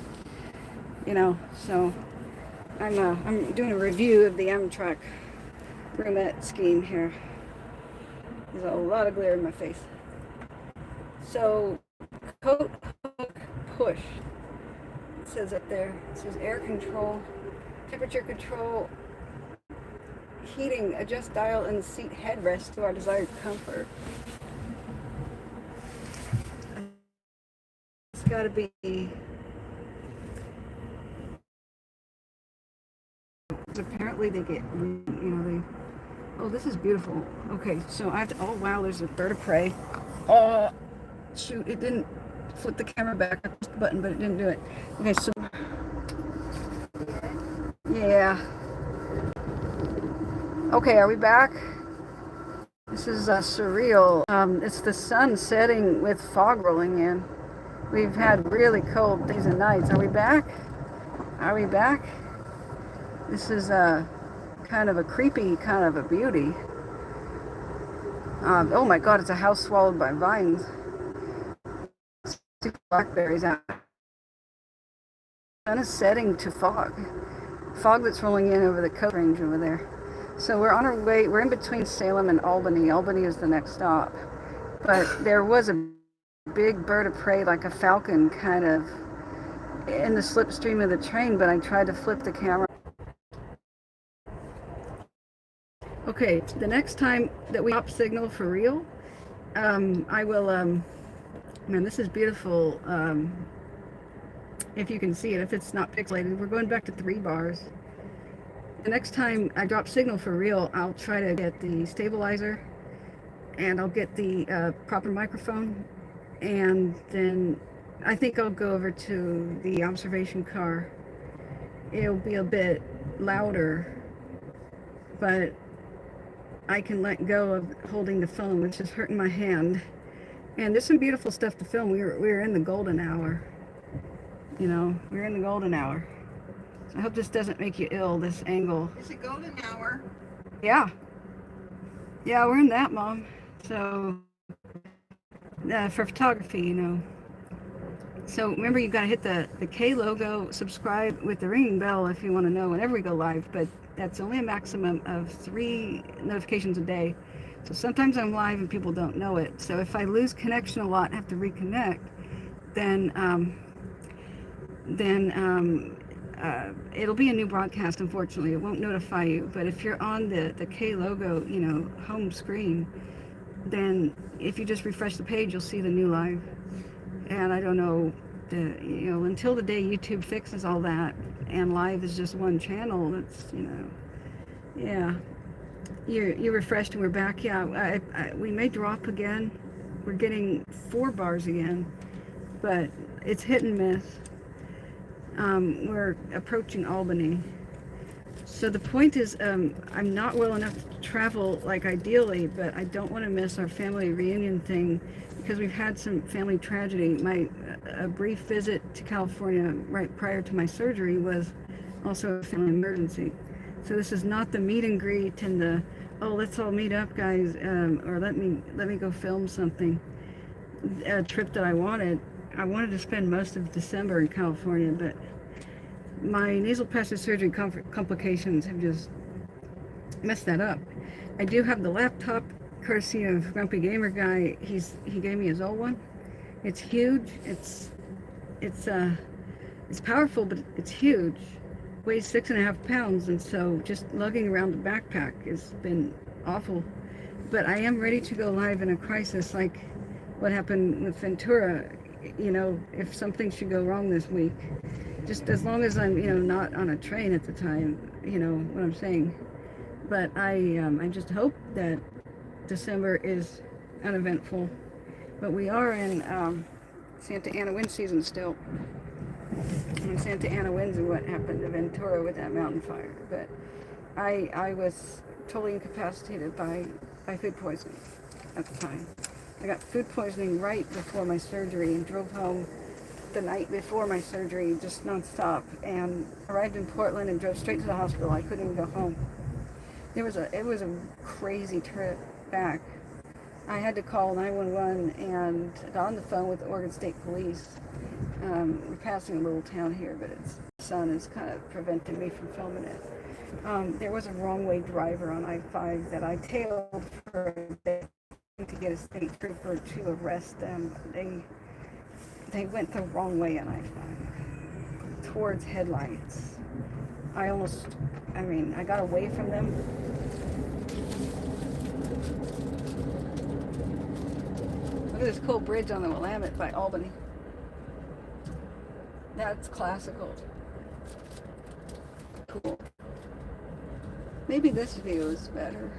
So I'm doing a review of the Amtrak roomette scheme here. There's a lot of glare in my face. So, coat hook push. It says up there. It says air control, temperature control, heating, adjust dial and seat headrest to our desired comfort. It's got to be. Apparently they get, oh, this is beautiful. Okay, so I have to, oh wow, there's a bird of prey. Oh, shoot, it didn't flip the camera back. I pushed the button, but it didn't do it. Okay, so, yeah. Okay, are we back? This is surreal. It's the sun setting with fog rolling in. We've had really cold days and nights. Are we back? Are we back? This is kind of a creepy, kind of a beauty. Oh my God, it's a house swallowed by vines. Blackberries out. The sun is setting to fog. Fog that's rolling in over the coast range over there. So we're on our way, we're in between Salem and Albany. Albany is the next stop. But there was a big bird of prey, like a falcon, kind of in the slipstream of the train, but I tried to flip the camera. Okay, the next time that we drop signal for real, I will, man, this is beautiful. If you can see it, if it's not pixelated, we're going back to 3 bars. The next time I drop signal for real, I'll try to get the stabilizer, and I'll get the proper microphone, and then I think I'll go over to the observation car. It'll be a bit louder, but I can let go of holding the phone, which is hurting my hand. And there's some beautiful stuff to film. We were in the golden hour. We're in the golden hour. So I hope this doesn't make you ill, this angle. It's a golden hour. Yeah. Yeah, we're in that, Mom. So, for photography, So remember, you've got to hit the K logo, subscribe with the ringing bell if you want to know whenever we go live. But that's only a maximum of 3 notifications a day. So sometimes I'm live and people don't know it. So if I lose connection a lot and have to reconnect, then it'll be a new broadcast, unfortunately. It won't notify you. But if you're on the K logo, you know, home screen, then if you just refresh the page, you'll see the new live. And I don't know, you know, until the day YouTube fixes all that and live is just one channel, that's, you know, yeah. You refreshed and we're back. Yeah, we may drop again. We're getting 4 bars again, but it's hit and miss. We're approaching Albany. So the point is, I'm not well enough to travel like ideally, but I don't want to miss our family reunion thing because we've had some family tragedy. A brief visit to California right prior to my surgery was also a family emergency. So this is not the meet and greet and the, oh, let's all meet up, guys, or let me go film something. A trip that I wanted to spend most of December in California, but my nasal passage surgery complications have just messed that up. I do have the laptop, courtesy of Grumpy Gamer Guy. He gave me his old one. It's huge. It's powerful, but it's huge. Weighs 6.5 pounds, and so just lugging around the backpack has been awful. But I am ready to go live in a crisis, like what happened with Ventura. You know, if something should go wrong this week, just as long as I'm, you know, not on a train at the time, you know what I'm saying. But I just hope that December is uneventful. But we are in Santa Ana wind season still. And Santa Ana winds are what happened to Ventura with that mountain fire. But I was totally incapacitated by food poisoning at the time. I got food poisoning right before my surgery and drove home the night before my surgery, just nonstop, and arrived in Portland and drove straight to the hospital. I couldn't even go home. It was a crazy trip back. I had to call 911 and got on the phone with the Oregon State Police. We're passing a little town here, but the sun is kind of preventing me from filming it. There was a wrong-way driver on I-5 that I tailed for a day to get a state trooper to arrest them. They went the wrong way on I-5 towards headlights. I got away from them. Look at this cool bridge on the Willamette by Albany. That's classical. Cool. Maybe this view is better.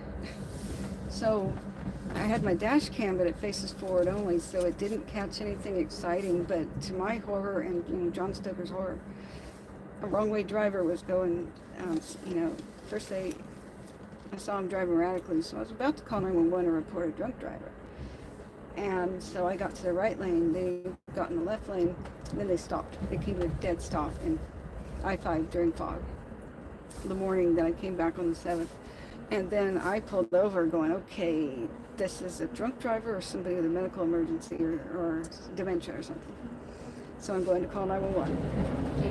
So I had my dash cam, but it faces forward only, so it didn't catch anything exciting. But to my horror and, you know, John Stoker's horror, a wrong-way driver was going, you know, first I saw him driving erratically, so I was about to call 911 and report a drunk driver. And so I got to the right lane, they got in the left lane, and then they stopped. They came to a dead stop in I-5 during fog, the morning that I came back on the 7th. And then I pulled over going, okay, this is a drunk driver or somebody with a medical emergency or dementia or something. So I'm going to call 911.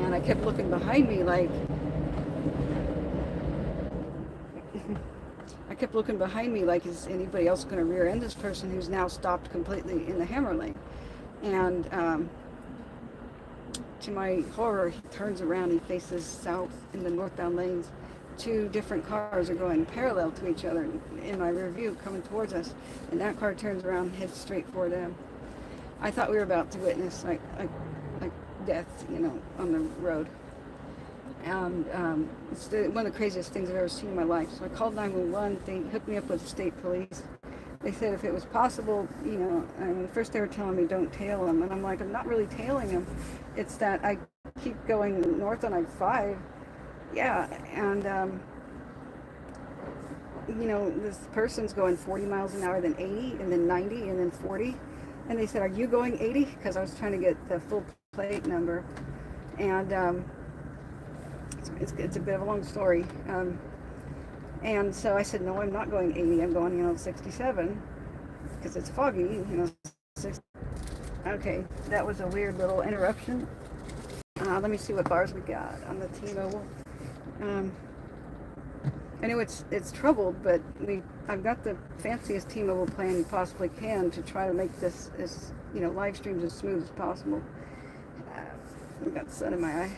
And I kept looking behind me like, is anybody else going to rear end this person who's now stopped completely in the hammer lane? And to my horror, he turns around, he faces south in the northbound lanes. 2 different cars are going parallel to each other in my rear view coming towards us, and that car turns around and heads straight for them. I thought we were about to witness like death, you know, on the road. And it's one of the craziest things I've ever seen in my life. So I called 911. They hooked me up with the state police. They said if it was possible, you know, first they were telling me don't tail them, and I'm like, I'm not really tailing them. It's that I keep going north on I-5. Yeah, and you know, this person's going 40 miles an hour, then 80, and then 90, and then 40. And they said, are you going 80? Because I was trying to get the full plate number. And it's a bit of a long story. And so I said, no, I'm not going 80. I'm going, you know, 67 because it's foggy, you know. Okay, that was a weird little interruption. Let me see what bars we got on the T-Mobile. I know it's troubled, but I've got the fanciest T-Mobile plan you possibly can to try to make this as, you know, live streams as smooth as possible. I've got sun in my eye.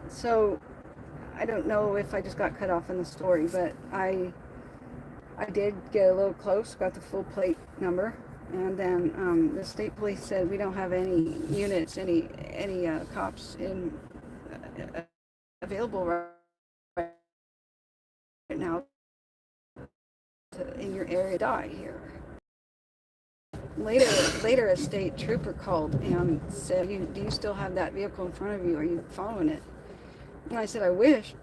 So I don't know if I just got cut off in the story, but I did get a little close, got the full plate number, and then the state police said we don't have any units, any cops available right now in your area die here. Later, a state trooper called and said, "Do you still have that vehicle in front of you? Are you following it?" And I said, "I wish."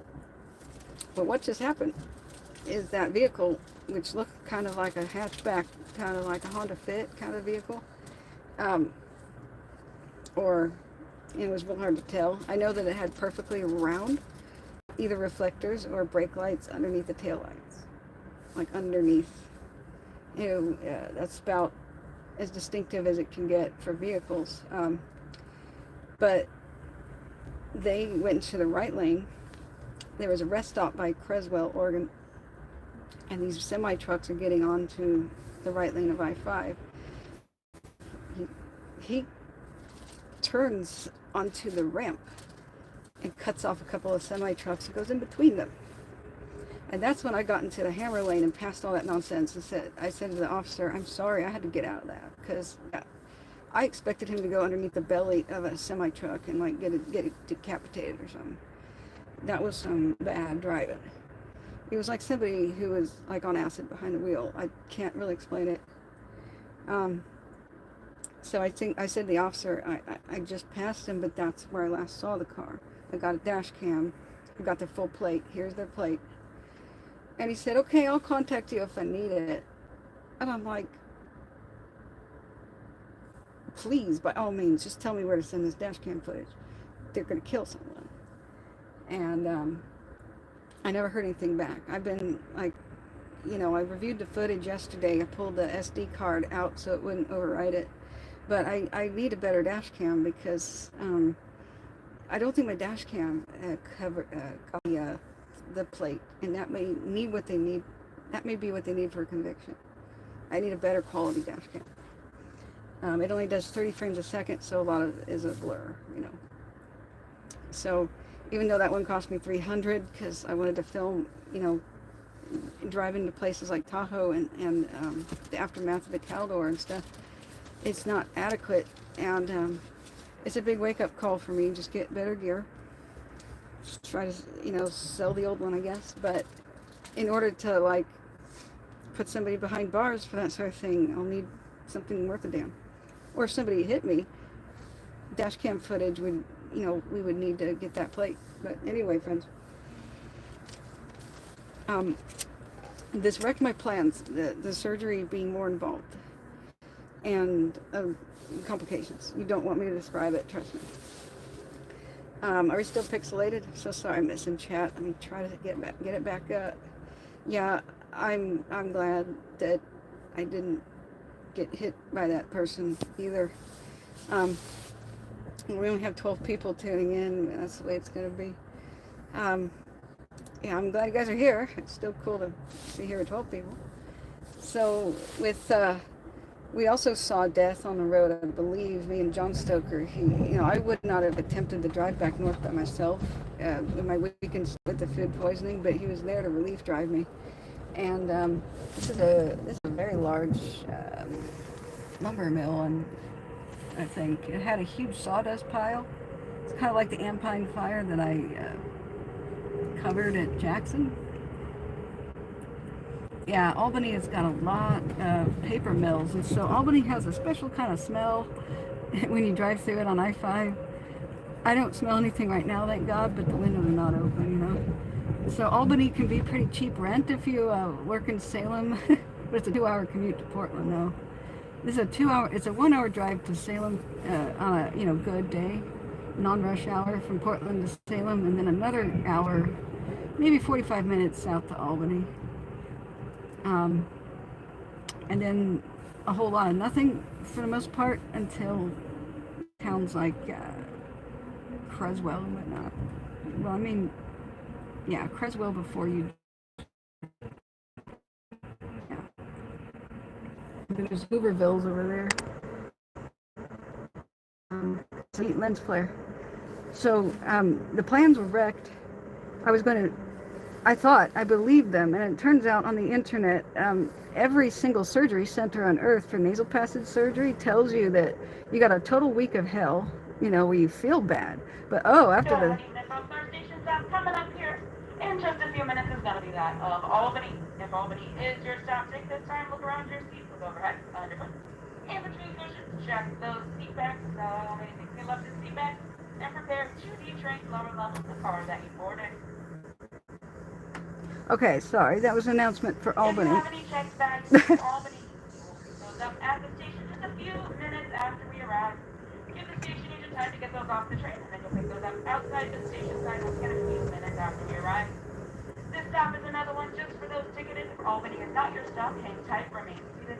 But what just happened is that vehicle, which looked kind of like a hatchback, kind of like a Honda Fit kind of vehicle, or it was real hard to tell. I know that it had perfectly round, either reflectors or brake lights underneath the taillights, like underneath. That's about as distinctive as it can get for vehicles. But they went into the right lane. There was a rest stop by Creswell, Oregon, and these semi trucks are getting onto the right lane of I-5. He turns onto the ramp and cuts off a couple of semi trucks and goes in between them. And that's when I got into the hammer lane and passed all that nonsense and I said to the officer, "I'm sorry, I had to get out of that," because I expected him to go underneath the belly of a semi truck and like get it decapitated or something. That was some bad driving. It was like somebody who was like on acid behind the wheel. I can't really explain it. So I said to the officer, I just passed him, but that's where I last saw the car. I got a dash cam. I got their full plate. Here's their plate. And he said, "Okay, I'll contact you if I need it." And I'm like, "Please, by all means, just tell me where to send this dash cam footage. They're going to kill someone." And I never heard anything back. I've been like, I reviewed the footage yesterday. I pulled the SD card out so it wouldn't overwrite it. But I need a better dash cam because I don't think my dash cam copy the plate, and that may need what they need. That may be what they need for a conviction. I need a better quality dash cam. It only does 30 frames a second, so a lot of it is a blur, So even though that one cost me $300 because I wanted to film, driving to places like Tahoe and the aftermath of the Caldor and stuff, it's not adequate, and it's a big wake-up call for me. Just get better gear. Just try to, sell the old one, I guess. But in order to, like, put somebody behind bars for that sort of thing, I'll need something worth a damn. Or if somebody hit me, dash cam footage would, we would need to get that plate. But anyway, friends, this wrecked my plans, the surgery being more involved, and complications. You don't want me to describe it, trust me. Are we still pixelated? I'm so sorry, I'm missing chat. Let me try to get it back up. Yeah, I'm glad that I didn't get hit by that person either. We only have 12 people tuning in. That's the way it's going to be. Yeah, I'm glad you guys are here. It's still cool to be here with 12 people. So we also saw death on the road, I believe, me and John Stoker. I would not have attempted to drive back north by myself in my weekends with the food poisoning, but he was there to relief drive me. And this is a very large lumber mill, and I think it had a huge sawdust pile. It's kind of like the Alpine fire that I covered at Jackson. Yeah, Albany has got a lot of paper mills, and so Albany has a special kind of smell when you drive through it on I-5. I don't smell anything right now, thank God, but the windows are not open, So Albany can be pretty cheap rent if you work in Salem, but it's a 2-hour commute to Portland, though. This is it's a 1-hour drive to Salem on a, good day, non-rush hour from Portland to Salem, and then another hour, maybe 45 minutes south to Albany. And then a whole lot of nothing for the most part until towns like Creswell and whatnot. Well, I mean, yeah, Creswell before you. Yeah. There's Hoovervilles over there. Some neat lens flare. So the plans were wrecked. I believed them, and it turns out on the internet, every single surgery center on earth for nasal passage surgery tells you that you got a total week of hell, where you feel bad. But after the... Third station stop coming up here in just a few minutes is going to be that of Albany. If Albany is your stop, take this time, look around your seat, look overhead, underfoot, in between cushions, check those seat backs, anything you left in seat backs, and prepare to detrain lower levels of the car that you boarded. Okay, sorry, that was an announcement for Albany. If you have any checks bags from Albany, we'll pick those up at the station just a few minutes after we arrive. Give the station agent time to get those off the train, and then you'll pick those up outside the station sign once again a few minutes after we arrive. This stop is another one just for those ticketed. If Albany is not your stop, hang tight, remain seated.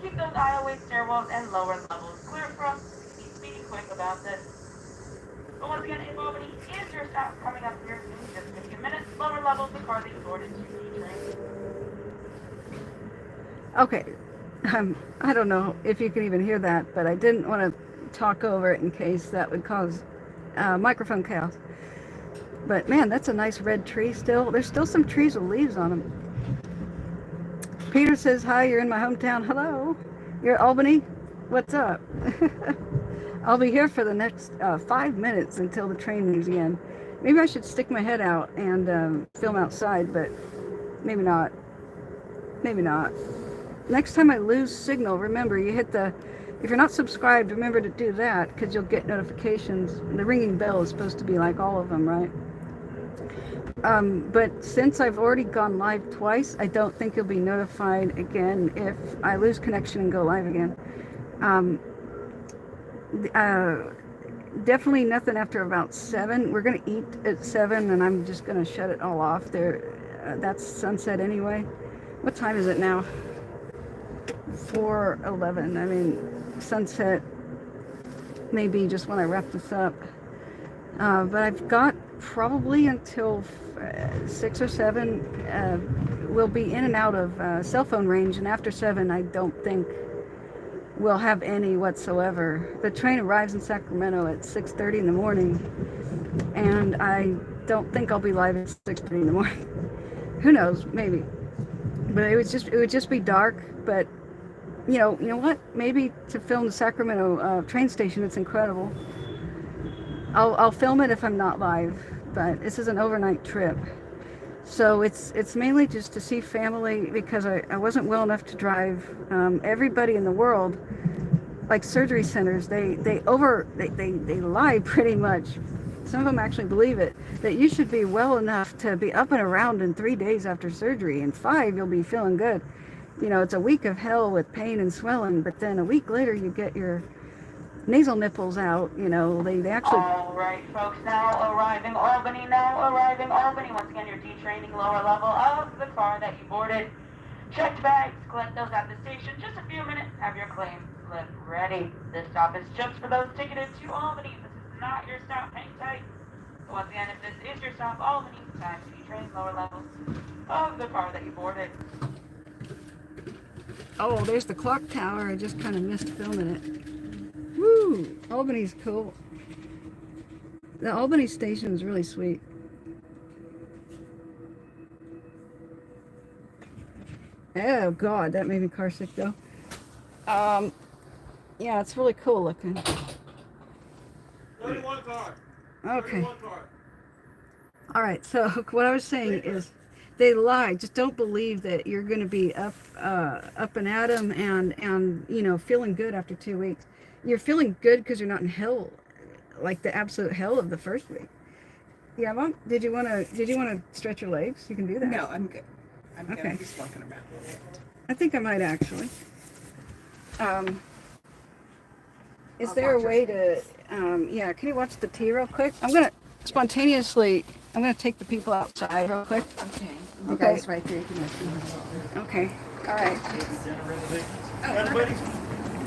Keep those aisleway stairwells and lower levels clear for us. Be speedy quick about this. But once again, if Albany is your stop coming up here in just a few minutes, lower levels the car that you boarded to D-train. Okay, I don't know if you can even hear that, but I didn't want to talk over it in case that would cause microphone chaos. But man, that's a nice red tree still. There's still some trees with leaves on them. Peter says, hi, you're in my hometown. Hello, you're at Albany? What's up? I'll be here for the next 5 minutes until the train moves again. Maybe I should stick my head out and film outside, but maybe not. Maybe not. Next time I lose signal, remember, you hit the... If you're not subscribed, remember to do that, because you'll get notifications. The ringing bell is supposed to be like all of them, right? But since I've already gone live twice, I don't think you'll be notified again if I lose connection and go live again. Definitely nothing after about 7. We're going to eat at 7, and I'm just going to shut it all off. That's sunset anyway. What time is it now? 4:11. I mean, sunset maybe just when I wrap this up. But I've got probably until 6 or 7. We'll be in and out of cell phone range, and after 7, I don't think we'll have any whatsoever. The train arrives in Sacramento at 6:30 in the morning, and I don't think I'll be live at 6:30 in the morning. Who knows? Maybe. But it would just be dark. But you know what? Maybe to film the Sacramento train station, it's incredible. I'll film it if I'm not live. But this is an overnight trip, so it's mainly just to see family, because I wasn't well enough to drive. Everybody in the world, like surgery centers, they lie pretty much. Some of them actually believe it, that you should be well enough to be up and around in 3 days after surgery. In 5, you'll be feeling good. It's a week of hell with pain and swelling, but then a week later you get your nasal nipples out. They actually... All right, folks, now arriving Albany. Once again, you're detraining lower level of the car that you boarded. Checked bags, collect those at the station. Just a few minutes, have your claim slip ready. This stop is just for those ticketed to Albany. This is not your stop. Hang tight. Once again, if this is your stop, Albany, time to detrain lower levels of the car that you boarded. Oh, there's the clock tower. I just kind of missed filming it. Woo! Albany's cool. The Albany station is really sweet. Oh God, that made me car sick though. Yeah, it's really cool looking. 31 car. Okay. 31 car. All right. So what I was saying is, they lie. Just don't believe that you're going to be up and at 'em and feeling good after 2 weeks. You're feeling good because you're not in hell, like the absolute hell of the first week. Yeah, Mom. Did you want to stretch your legs? You can do that. No, I'm good. I'm Okay. good. Just walking around. I think I might actually. Is I'll there a watch way to? Yeah. Can you watch the tea real quick? I'm gonna take the people outside real quick. Okay. You Okay. guys right there. You can see. Okay. All right. Everybody?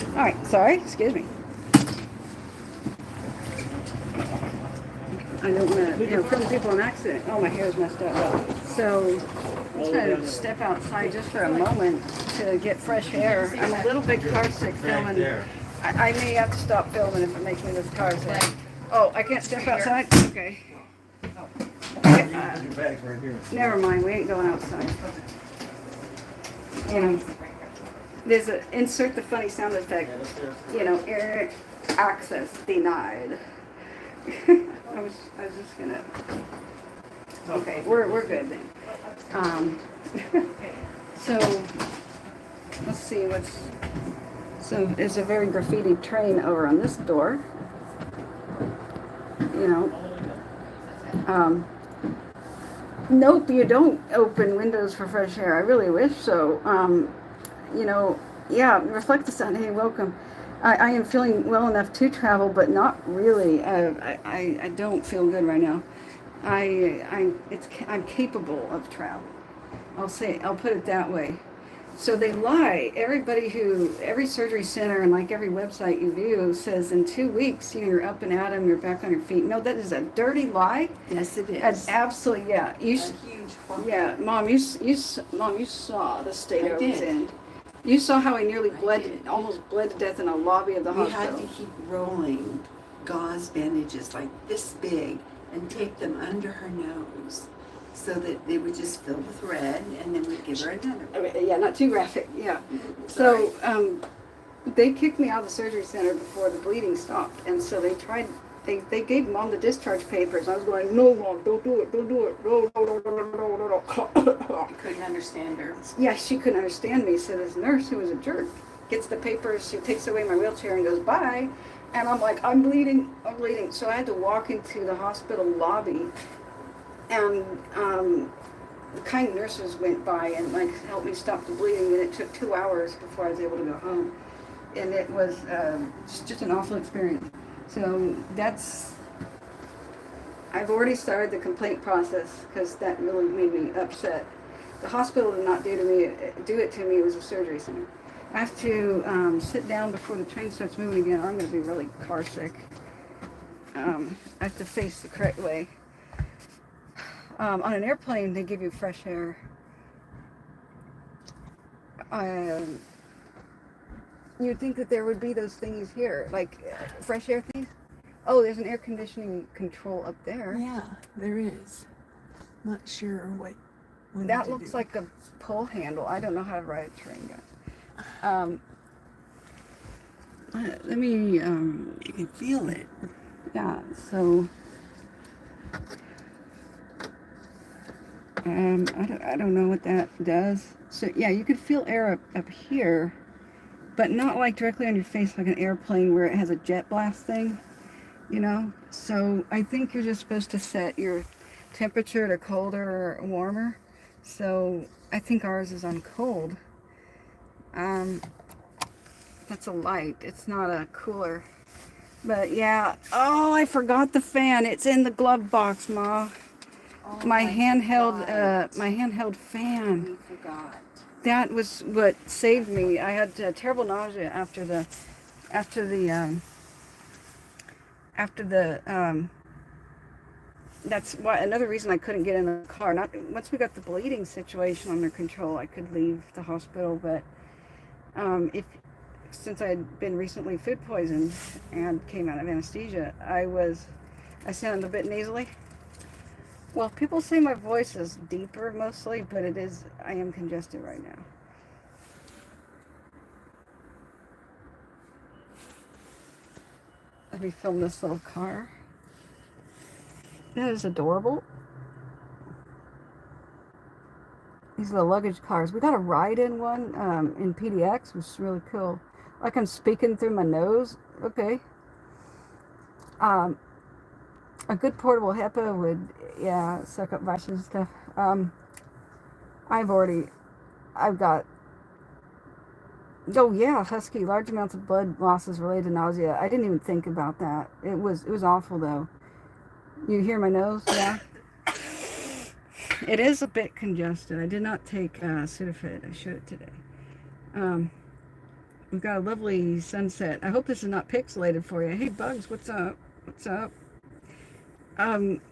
All right. Sorry. Excuse me. I don't want to, film people in accident. Oh, my hair's messed up. So I'm just going to step outside just for a moment to get fresh air. I'm a little bit car sick filming. I may have to stop filming if it makes me this car sick. Oh, I can't step outside? Okay. Your bag's right here. Never mind, we ain't going outside. You know, there's a insert the funny sound effect. You know, air access denied. I was just gonna. Okay, we're good then. So let's see what's. So there's a very graffiti train over on this door. You know. Nope, you don't open windows for fresh air. I really wish so. You know, yeah, reflect the sun. Hey, welcome. I am feeling well enough to travel, but not really. I don't feel good right now. I'm capable of travel. I'll put it that way. So they lie. Every surgery center and like every website you view says in 2 weeks, you know, you're up and at 'em, you're back on your feet. No, that is a dirty lie. Yes, it is. That's absolutely, yeah. A huge one. Yeah, Mom, you saw the state I was did. in. You saw how I nearly almost bled to death in a lobby of the We hospital. had to keep rolling gauze bandages like this big and tape them under her nose so that they would just fill with red, and then we'd give her another. I mean, yeah, not too graphic, yeah. So, they kicked me out of the surgery center before the bleeding stopped, and so they gave Mom the discharge papers. I was going, no, Mom, don't do it, no. I couldn't understand her. Yeah, she couldn't understand me, so this nurse, who was a jerk, gets the papers, she takes away my wheelchair and goes, bye. And I'm like, I'm bleeding. So I had to walk into the hospital lobby, and the kind nurses went by and like helped me stop the bleeding, and it took 2 hours before I was able to go home. And it was just an awful experience. So I've already started the complaint process because that really made me upset. The hospital did not do it to me. It was a surgery center. I have to sit down before the train starts moving again, or I'm going to be really car sick. I have to face the correct way. On an airplane, they give you fresh air. You'd think that there would be those things here, like fresh air things. Oh, there's an air conditioning control up there. Yeah, there is. Not sure what. That looks like a pull handle. I don't know how to ride a train, guys. Let me. You can feel it. Yeah. So. I don't know what that does. So yeah, you could feel air up here, but not like directly on your face like an airplane where it has a jet blast thing, you know? So I think you're just supposed to set your temperature to colder or warmer. So I think ours is on cold. That's a light. It's not a cooler. But yeah. Oh, I forgot the fan. It's in the glove box, Ma. Oh, my handheld fan. We forgot. That was what saved me. I had terrible nausea after the that's why another reason I couldn't get in the car. Not once we got the bleeding situation under control, I could leave the hospital. But since I had been recently food poisoned and came out of anesthesia, I sounded a bit nasally. Well, people say my voice is deeper mostly, but I am congested right now. Let me film this little car. That is adorable. These are the luggage cars. We got a ride in one in PDX, which is really cool. Like I'm speaking through my nose. Okay. A good portable HEPA would, suck up viruses and stuff. Husky, large amounts of blood losses related to nausea. I didn't even think about that. It was awful though. You hear my nose? Yeah. It is a bit congested. I did not take Sudafed. I should today. We've got a lovely sunset. I hope this is not pixelated for you. Hey Bugs, what's up? What's up?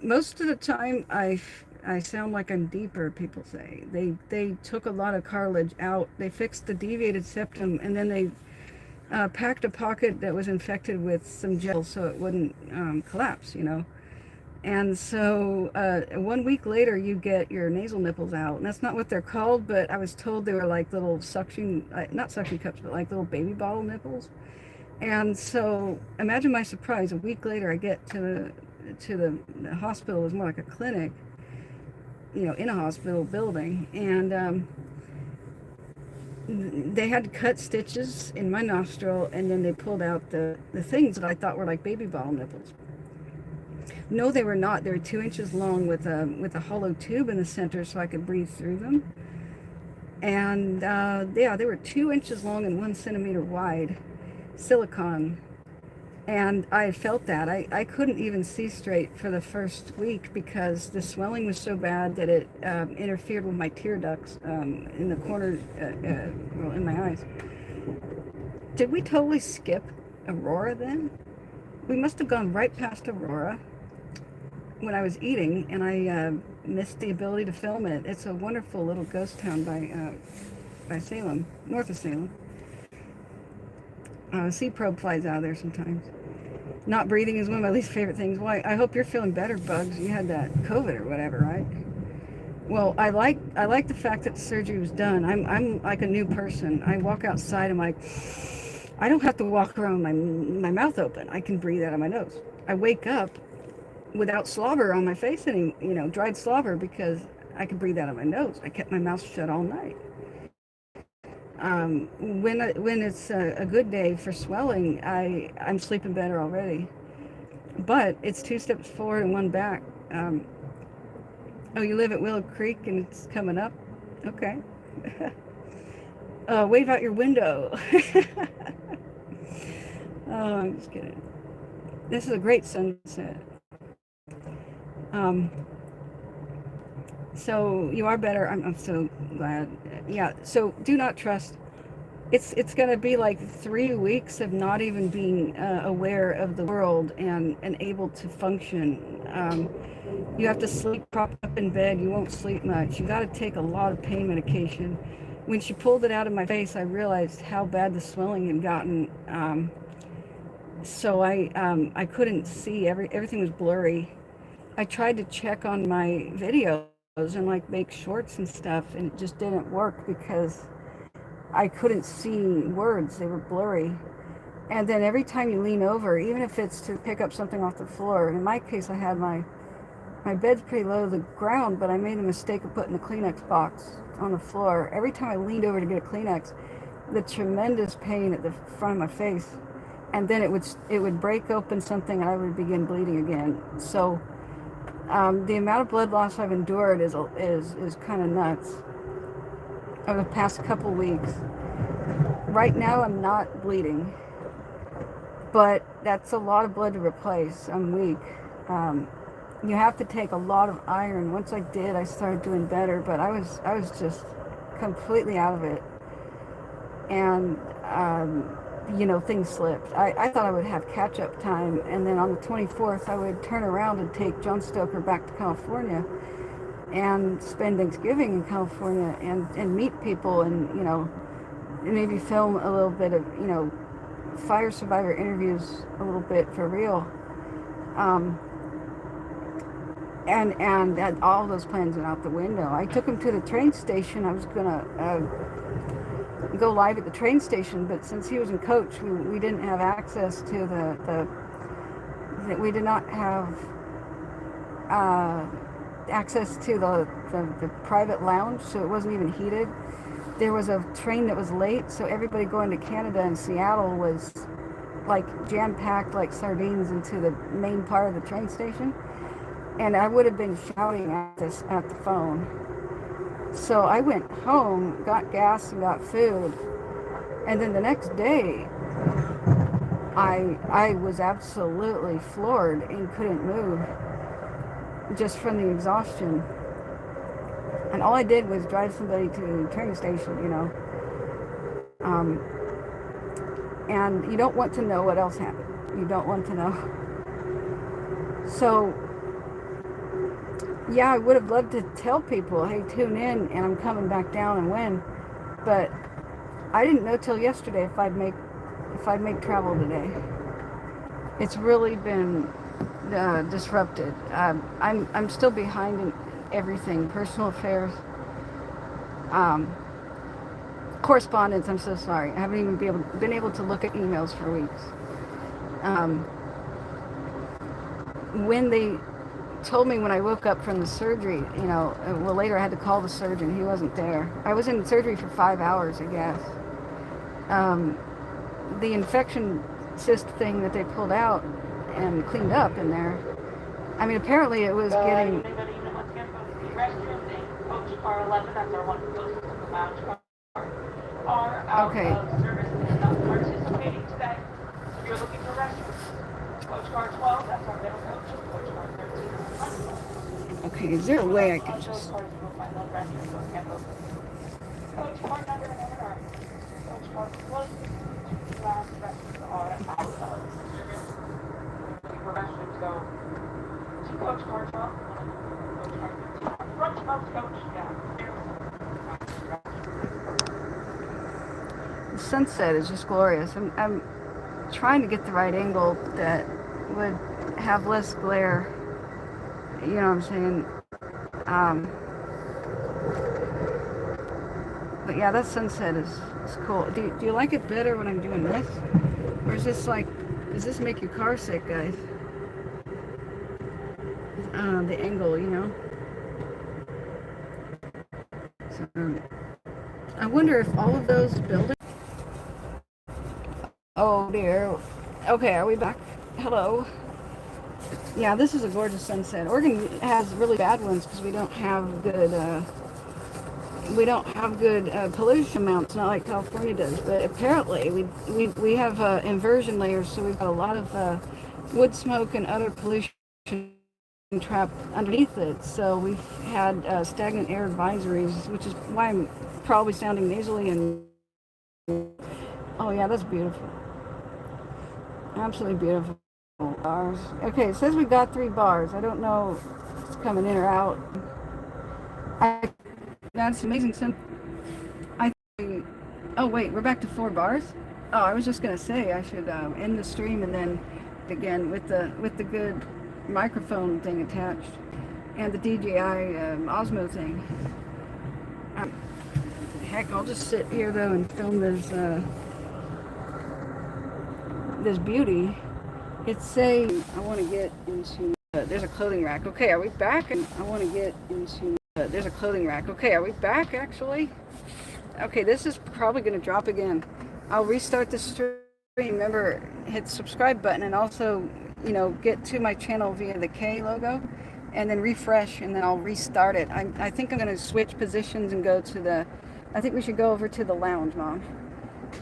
Most of the time I sound like I'm deeper, people say. They took a lot of cartilage out. They fixed the deviated septum, and then packed a pocket that was infected with some gel so it wouldn't collapse, you know. And so 1 week later, you get your nasal nipples out. And that's not what they're called, but I was told they were like little suction, not suction cups, but like little baby bottle nipples. And so imagine my surprise. A week later, I get to the hospital. It was more like a clinic, you know, in a hospital building. And they had to cut stitches in my nostril, and then they pulled out the things that I thought were like baby bottle nipples. No, they were not. They were 2 inches long with a hollow tube in the center so I could breathe through them. And yeah, they were 2 inches long and 1 centimeter wide, silicone. And I felt that. I couldn't even see straight for the first week because the swelling was so bad that it interfered with my tear ducts in the corner, well, in my eyes. Did we totally skip Aurora then? We must have gone right past Aurora when I was eating, and I missed the ability to film it. It's a wonderful little ghost town by Salem, north of Salem. Sea probe flies out of there sometimes. Not breathing is one of my least favorite things. Why? I hope you're feeling better, Bugs. You had that COVID or whatever, right? Well, I like the fact that the surgery was done. I'm like a new person. I walk outside, I'm like, I don't have to walk around with my mouth open. I can breathe out of my nose. I wake up without slobber on my face, any, you know, dried slobber, because I can breathe out of my nose. I kept my mouth shut all night. When it's a good day for swelling, I'm sleeping better already. But it's 2 steps forward and 1 back. Oh, you live at Willow Creek and it's coming up? Okay. Wave out your window. Oh, I'm just kidding. This is a great sunset. So you are better. I'm so glad. Yeah. So do not trust. It's going to be like 3 weeks of not even being aware of the world and able to function. You have to sleep propped up in bed. You won't sleep much. You got to take a lot of pain medication. When she pulled it out of my face, I realized how bad the swelling had gotten. So I couldn't see. Everything was blurry. I tried to check on my videos and like make shorts and stuff, and it just didn't work because I couldn't see words. They were blurry. And then every time you lean over, even if it's to pick up something off the floor, in my case I had my bed's pretty low to the ground, but I made the mistake of putting the Kleenex box on the floor. Every time I leaned over to get a Kleenex, the tremendous pain at the front of my face, and then it would break open something and I would begin bleeding again. So the amount of blood loss I've endured is kind of nuts over the past couple weeks. Right now I'm not bleeding, but that's a lot of blood to replace. I'm weak. You have to take a lot of iron. Once I did, I started doing better, but I was just completely out of it. And you know, things slipped. I thought I would have catch-up time, and then on the 24th I would turn around and take John Stoker back to California and spend Thanksgiving in California and meet people, and, you know, maybe film a little bit of, you know, fire survivor interviews a little bit for real. And all those plans went out the window. I took him to the train station. I was gonna go live at the train station, but since he was in coach, we didn't have access to we did not have access to the private lounge, so it wasn't even heated. There was a train that was late, so everybody going to Canada and Seattle was like jam-packed like sardines into the main part of the train station, and I would have been shouting at the phone. So I went home, got gas and got food, and then the next day I was absolutely floored and couldn't move just from the exhaustion. And all I did was drive somebody to the train station, you know. And you don't want to know what else happened. You don't want to know. So yeah, I would have loved to tell people, hey, tune in and I'm coming back down and win. But I didn't know till yesterday if I'd make if I'd make travel today. It's really been disrupted. I'm still behind in everything, personal affairs, correspondence. I'm so sorry. I haven't even been able to look at emails for weeks. When they told me when I woke up from the surgery, well, later I had to call the surgeon. He wasn't there. I was in surgery for 5 hours, I guess. The infection cyst thing that they pulled out and cleaned up in there, I mean, apparently it was getting... Coach car 11, that's our one closest to the lounge car, are out Okay. of service and not participating today. If you're looking for restrooms, Coach car 12, that's our middle coach, Coach car 13 is the front coach. Okay, is there a way I can Those just... cars will find those restrooms, those can't go. Coach car number and number 9. Coach car closest to the last restrooms are out of service. Looking for restrooms, go to Coach car 12, Coach car 13. Front most coach, yeah. The sunset is just glorious. I'm trying to get the right angle that would have less glare. You know what I'm saying? But yeah, that sunset is cool. Do you like it better when I'm doing this? Or is this like, does this make your car sick, guys? The angle, So, I wonder if all of those buildings... Oh dear. Okay, are we back? Hello. Yeah, this is a gorgeous sunset. Oregon has really bad ones because we don't have good pollution amounts, not like California does. But apparently we have inversion layers, so we've got a lot of wood smoke and other pollution trapped underneath it. So we've had stagnant air advisories, which is why I'm probably sounding nasally and... Oh yeah, that's beautiful. Absolutely beautiful. Bars. Okay, it says we got 3 bars. I don't know if it's coming in or out. That's amazing. Oh wait, we're back to 4 bars? Oh, I was just gonna say I should end the stream and then again with the good microphone thing attached and the DJI Osmo thing. Heck, I'll just sit here though and film this beauty. It's saying I want to get into... there's a clothing rack. Okay, are we back? And I want to get into... there's a clothing rack. Okay, are we back actually? Okay, this is probably going to drop again. I'll restart the stream. Remember, hit the subscribe button and also, get to my channel via the K logo and then refresh and then I'll restart it. I think I'm going to switch positions and go to the... I think we should go over to the lounge, Mom.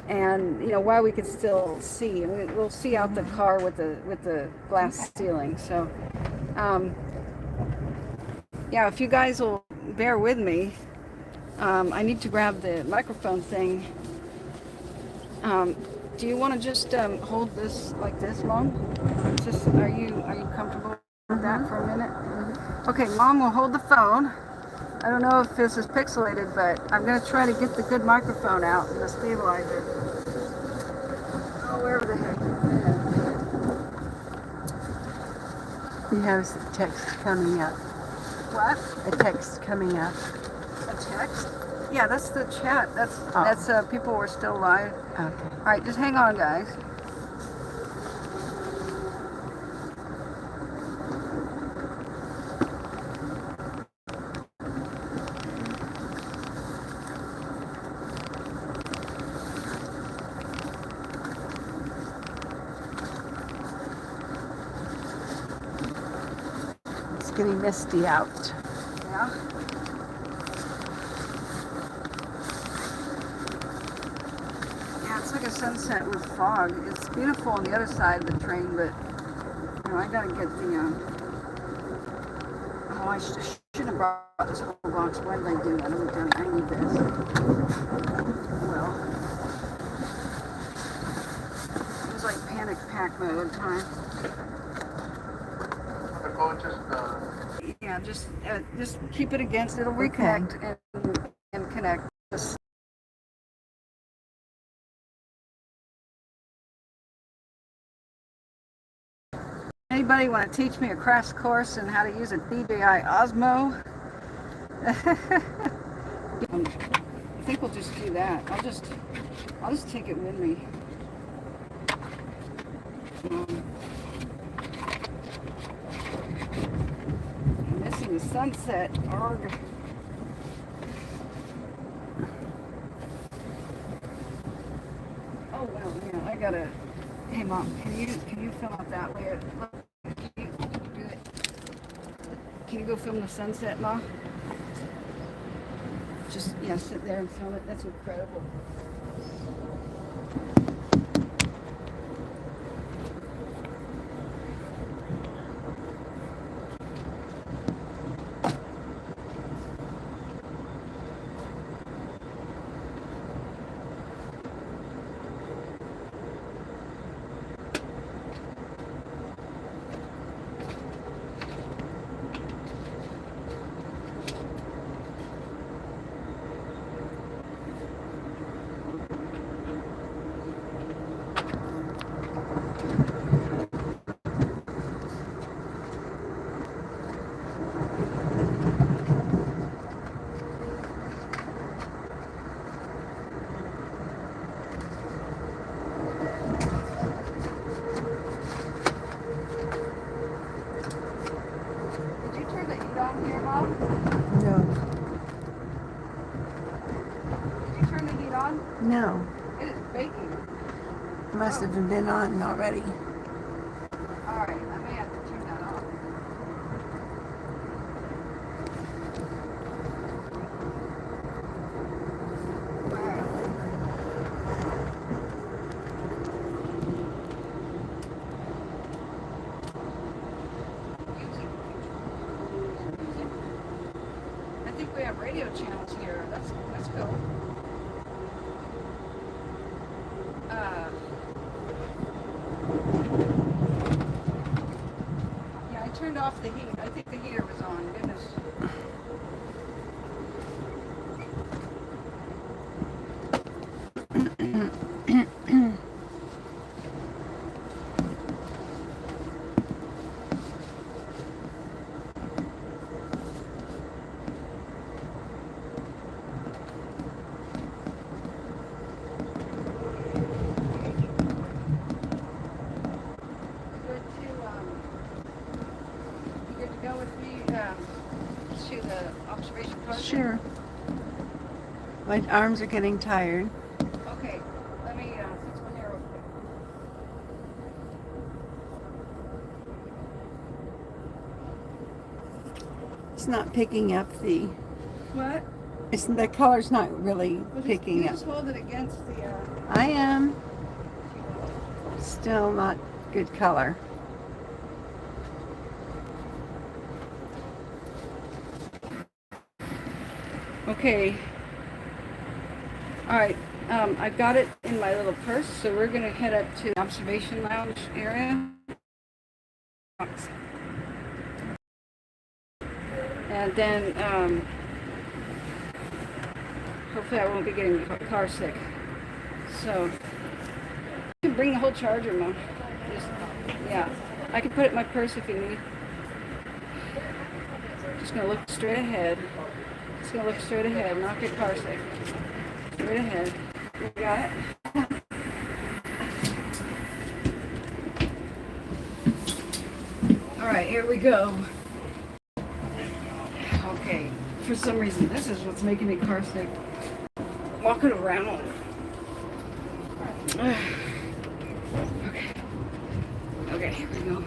And while we could still see, we'll see out the car with the glass ceiling. So yeah, if you guys will bear with me, I need to grab the microphone thing. Do you want to just hold this like this, Mom? Just are you comfortable with that for a minute? Okay, Mom will hold the phone. I don't know if this is pixelated, but I'm going to try to get the good microphone out and the stabilizer. Oh, wherever the heck. You have a text coming up. What? A text coming up. A text? Yeah, that's the chat. That's people were still live. Okay. All right, just hang on, guys. It's getting misty out. Yeah. Yeah, it's like a sunset with fog. It's beautiful on the other side of the train, but I gotta get the. Oh, I should have brought this whole box. Why did I do that? I need this. Well, it was like panic pack mode time. Yeah, just keep it against. It'll reconnect and connect. Anybody want to teach me a crash course in how to use a DJI Osmo? I think we'll just do that. I'll just take it with me. I'm missing the sunset. Arg. Oh well, yeah. I gotta. Hey mom, can you film it that way? Can you go film the sunset, Mom? Just, yeah, sit there and film it. That's incredible. No, It is baking. must have been on already. Alright, I may have to turn that off. I think we have radio channels here. Let's go. Yeah, I turned off the heat. I think the heater was on. Goodness. Sure. My arms are getting tired. Okay, let me fix my hair real quick. It's not picking up the. What? The color's not really Well, picking you up. just hold it against the. I am. Still not good color. Okay. All right. I've got it in my little purse, so we're gonna head up to the observation lounge area. And then, hopefully I won't be getting car sick. So, you can bring the whole charger, Mom. Just, yeah. I can put it in my purse if you need. Just gonna look straight ahead. Just gonna look straight ahead, not get car sick. Straight ahead. You got it? Alright, here we go. Okay, for some reason, this is what's making me car sick. Walking around. Okay. Okay, here we go.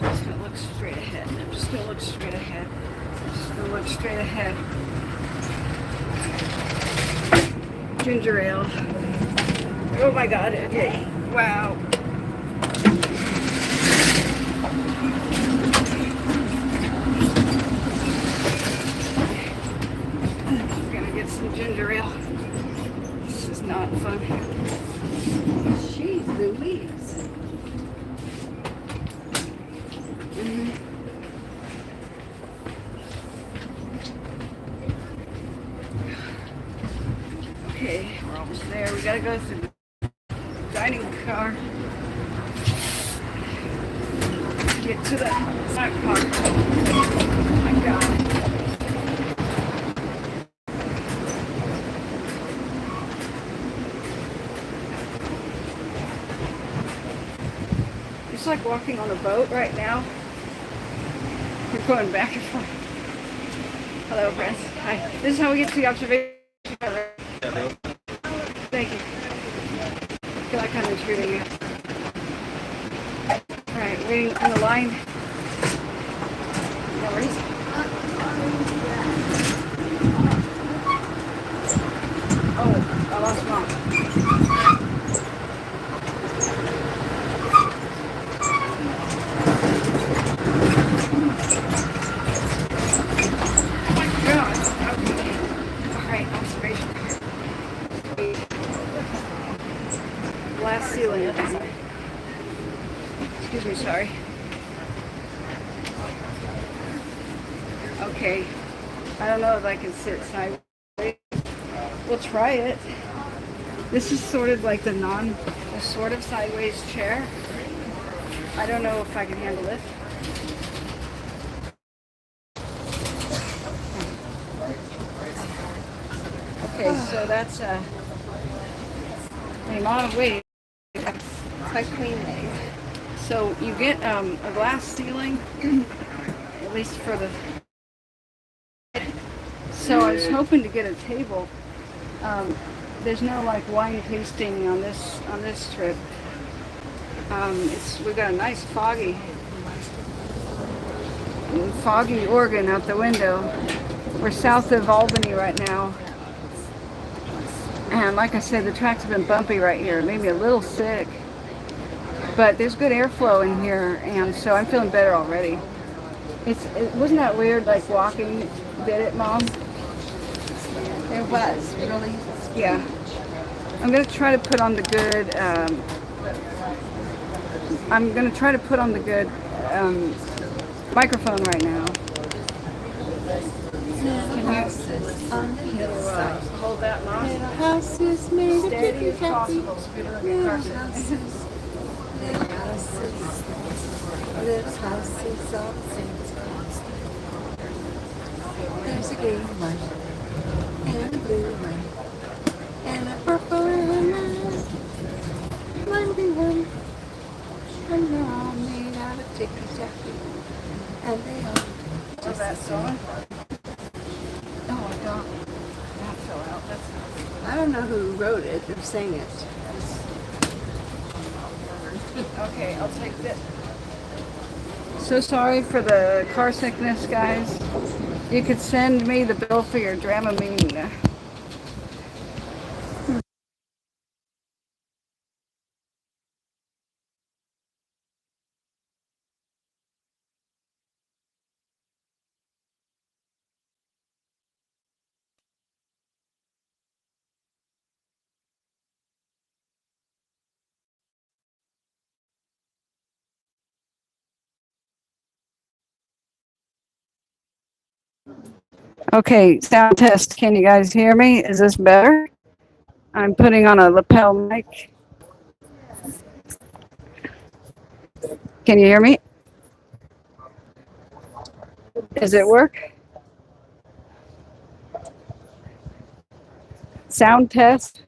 I'm just gonna look straight ahead. I'm just gonna look straight ahead. Just gonna look straight ahead. Ginger ale. Oh my god, okay. Wow. I'm gonna get some ginger ale. This is not fun. Jeez Louise. Okay, we're almost there. We gotta go through the dining car. get to the sidewalk. Oh my God. It's like walking on a boat right now. We're going back and forth. Hello, friends. Hi. This is how we get to the observation. Thank you. I feel like I'm intruding you. Alright, waiting in the line. No worries. Oh, I lost mom. Oh my God. Okay. Alright, observation. Glass ceiling. Excuse me, sorry. Okay. I don't know if I can sit sideways. We'll try it. This is sort of like the sort of sideways chair. I don't know if I can handle this. Okay, so that's the amount of weight. It's like queen leg. So you get a glass ceiling, at least for the. So I was hoping to get a table. There's no like wine tasting on this trip. We've got a nice foggy Oregon out the window. We're south of Albany right now. And like I said, the tracks have been bumpy right here. It made me a little sick. But there's good airflow in here, and so I'm feeling better already. Wasn't that weird, like walking? Did it, Mom? It was really. Yeah. I'm going to try to put on the good, microphone right now. On the hillside. Hold that, Mom. Little houses made of Steady picky as possible. Little houses. Little houses. Little houses all things constant. There's a green one, and a blue one, and a purple and a Monday one. And they're all made out of ticky-tacky. And they all Love that song. Oh, I don't. That fell out. I don't know who wrote it or sang it. Okay, I'll take this. So sorry for the car sickness, guys. You could send me the bill for your Dramamine. Okay, sound test. Can you guys hear me? Is this better? I'm putting on a lapel mic. Can you hear me? Does it work? Sound test.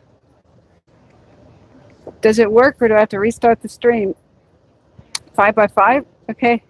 Does it work, or do I have to restart the stream? 5 by 5? Okay.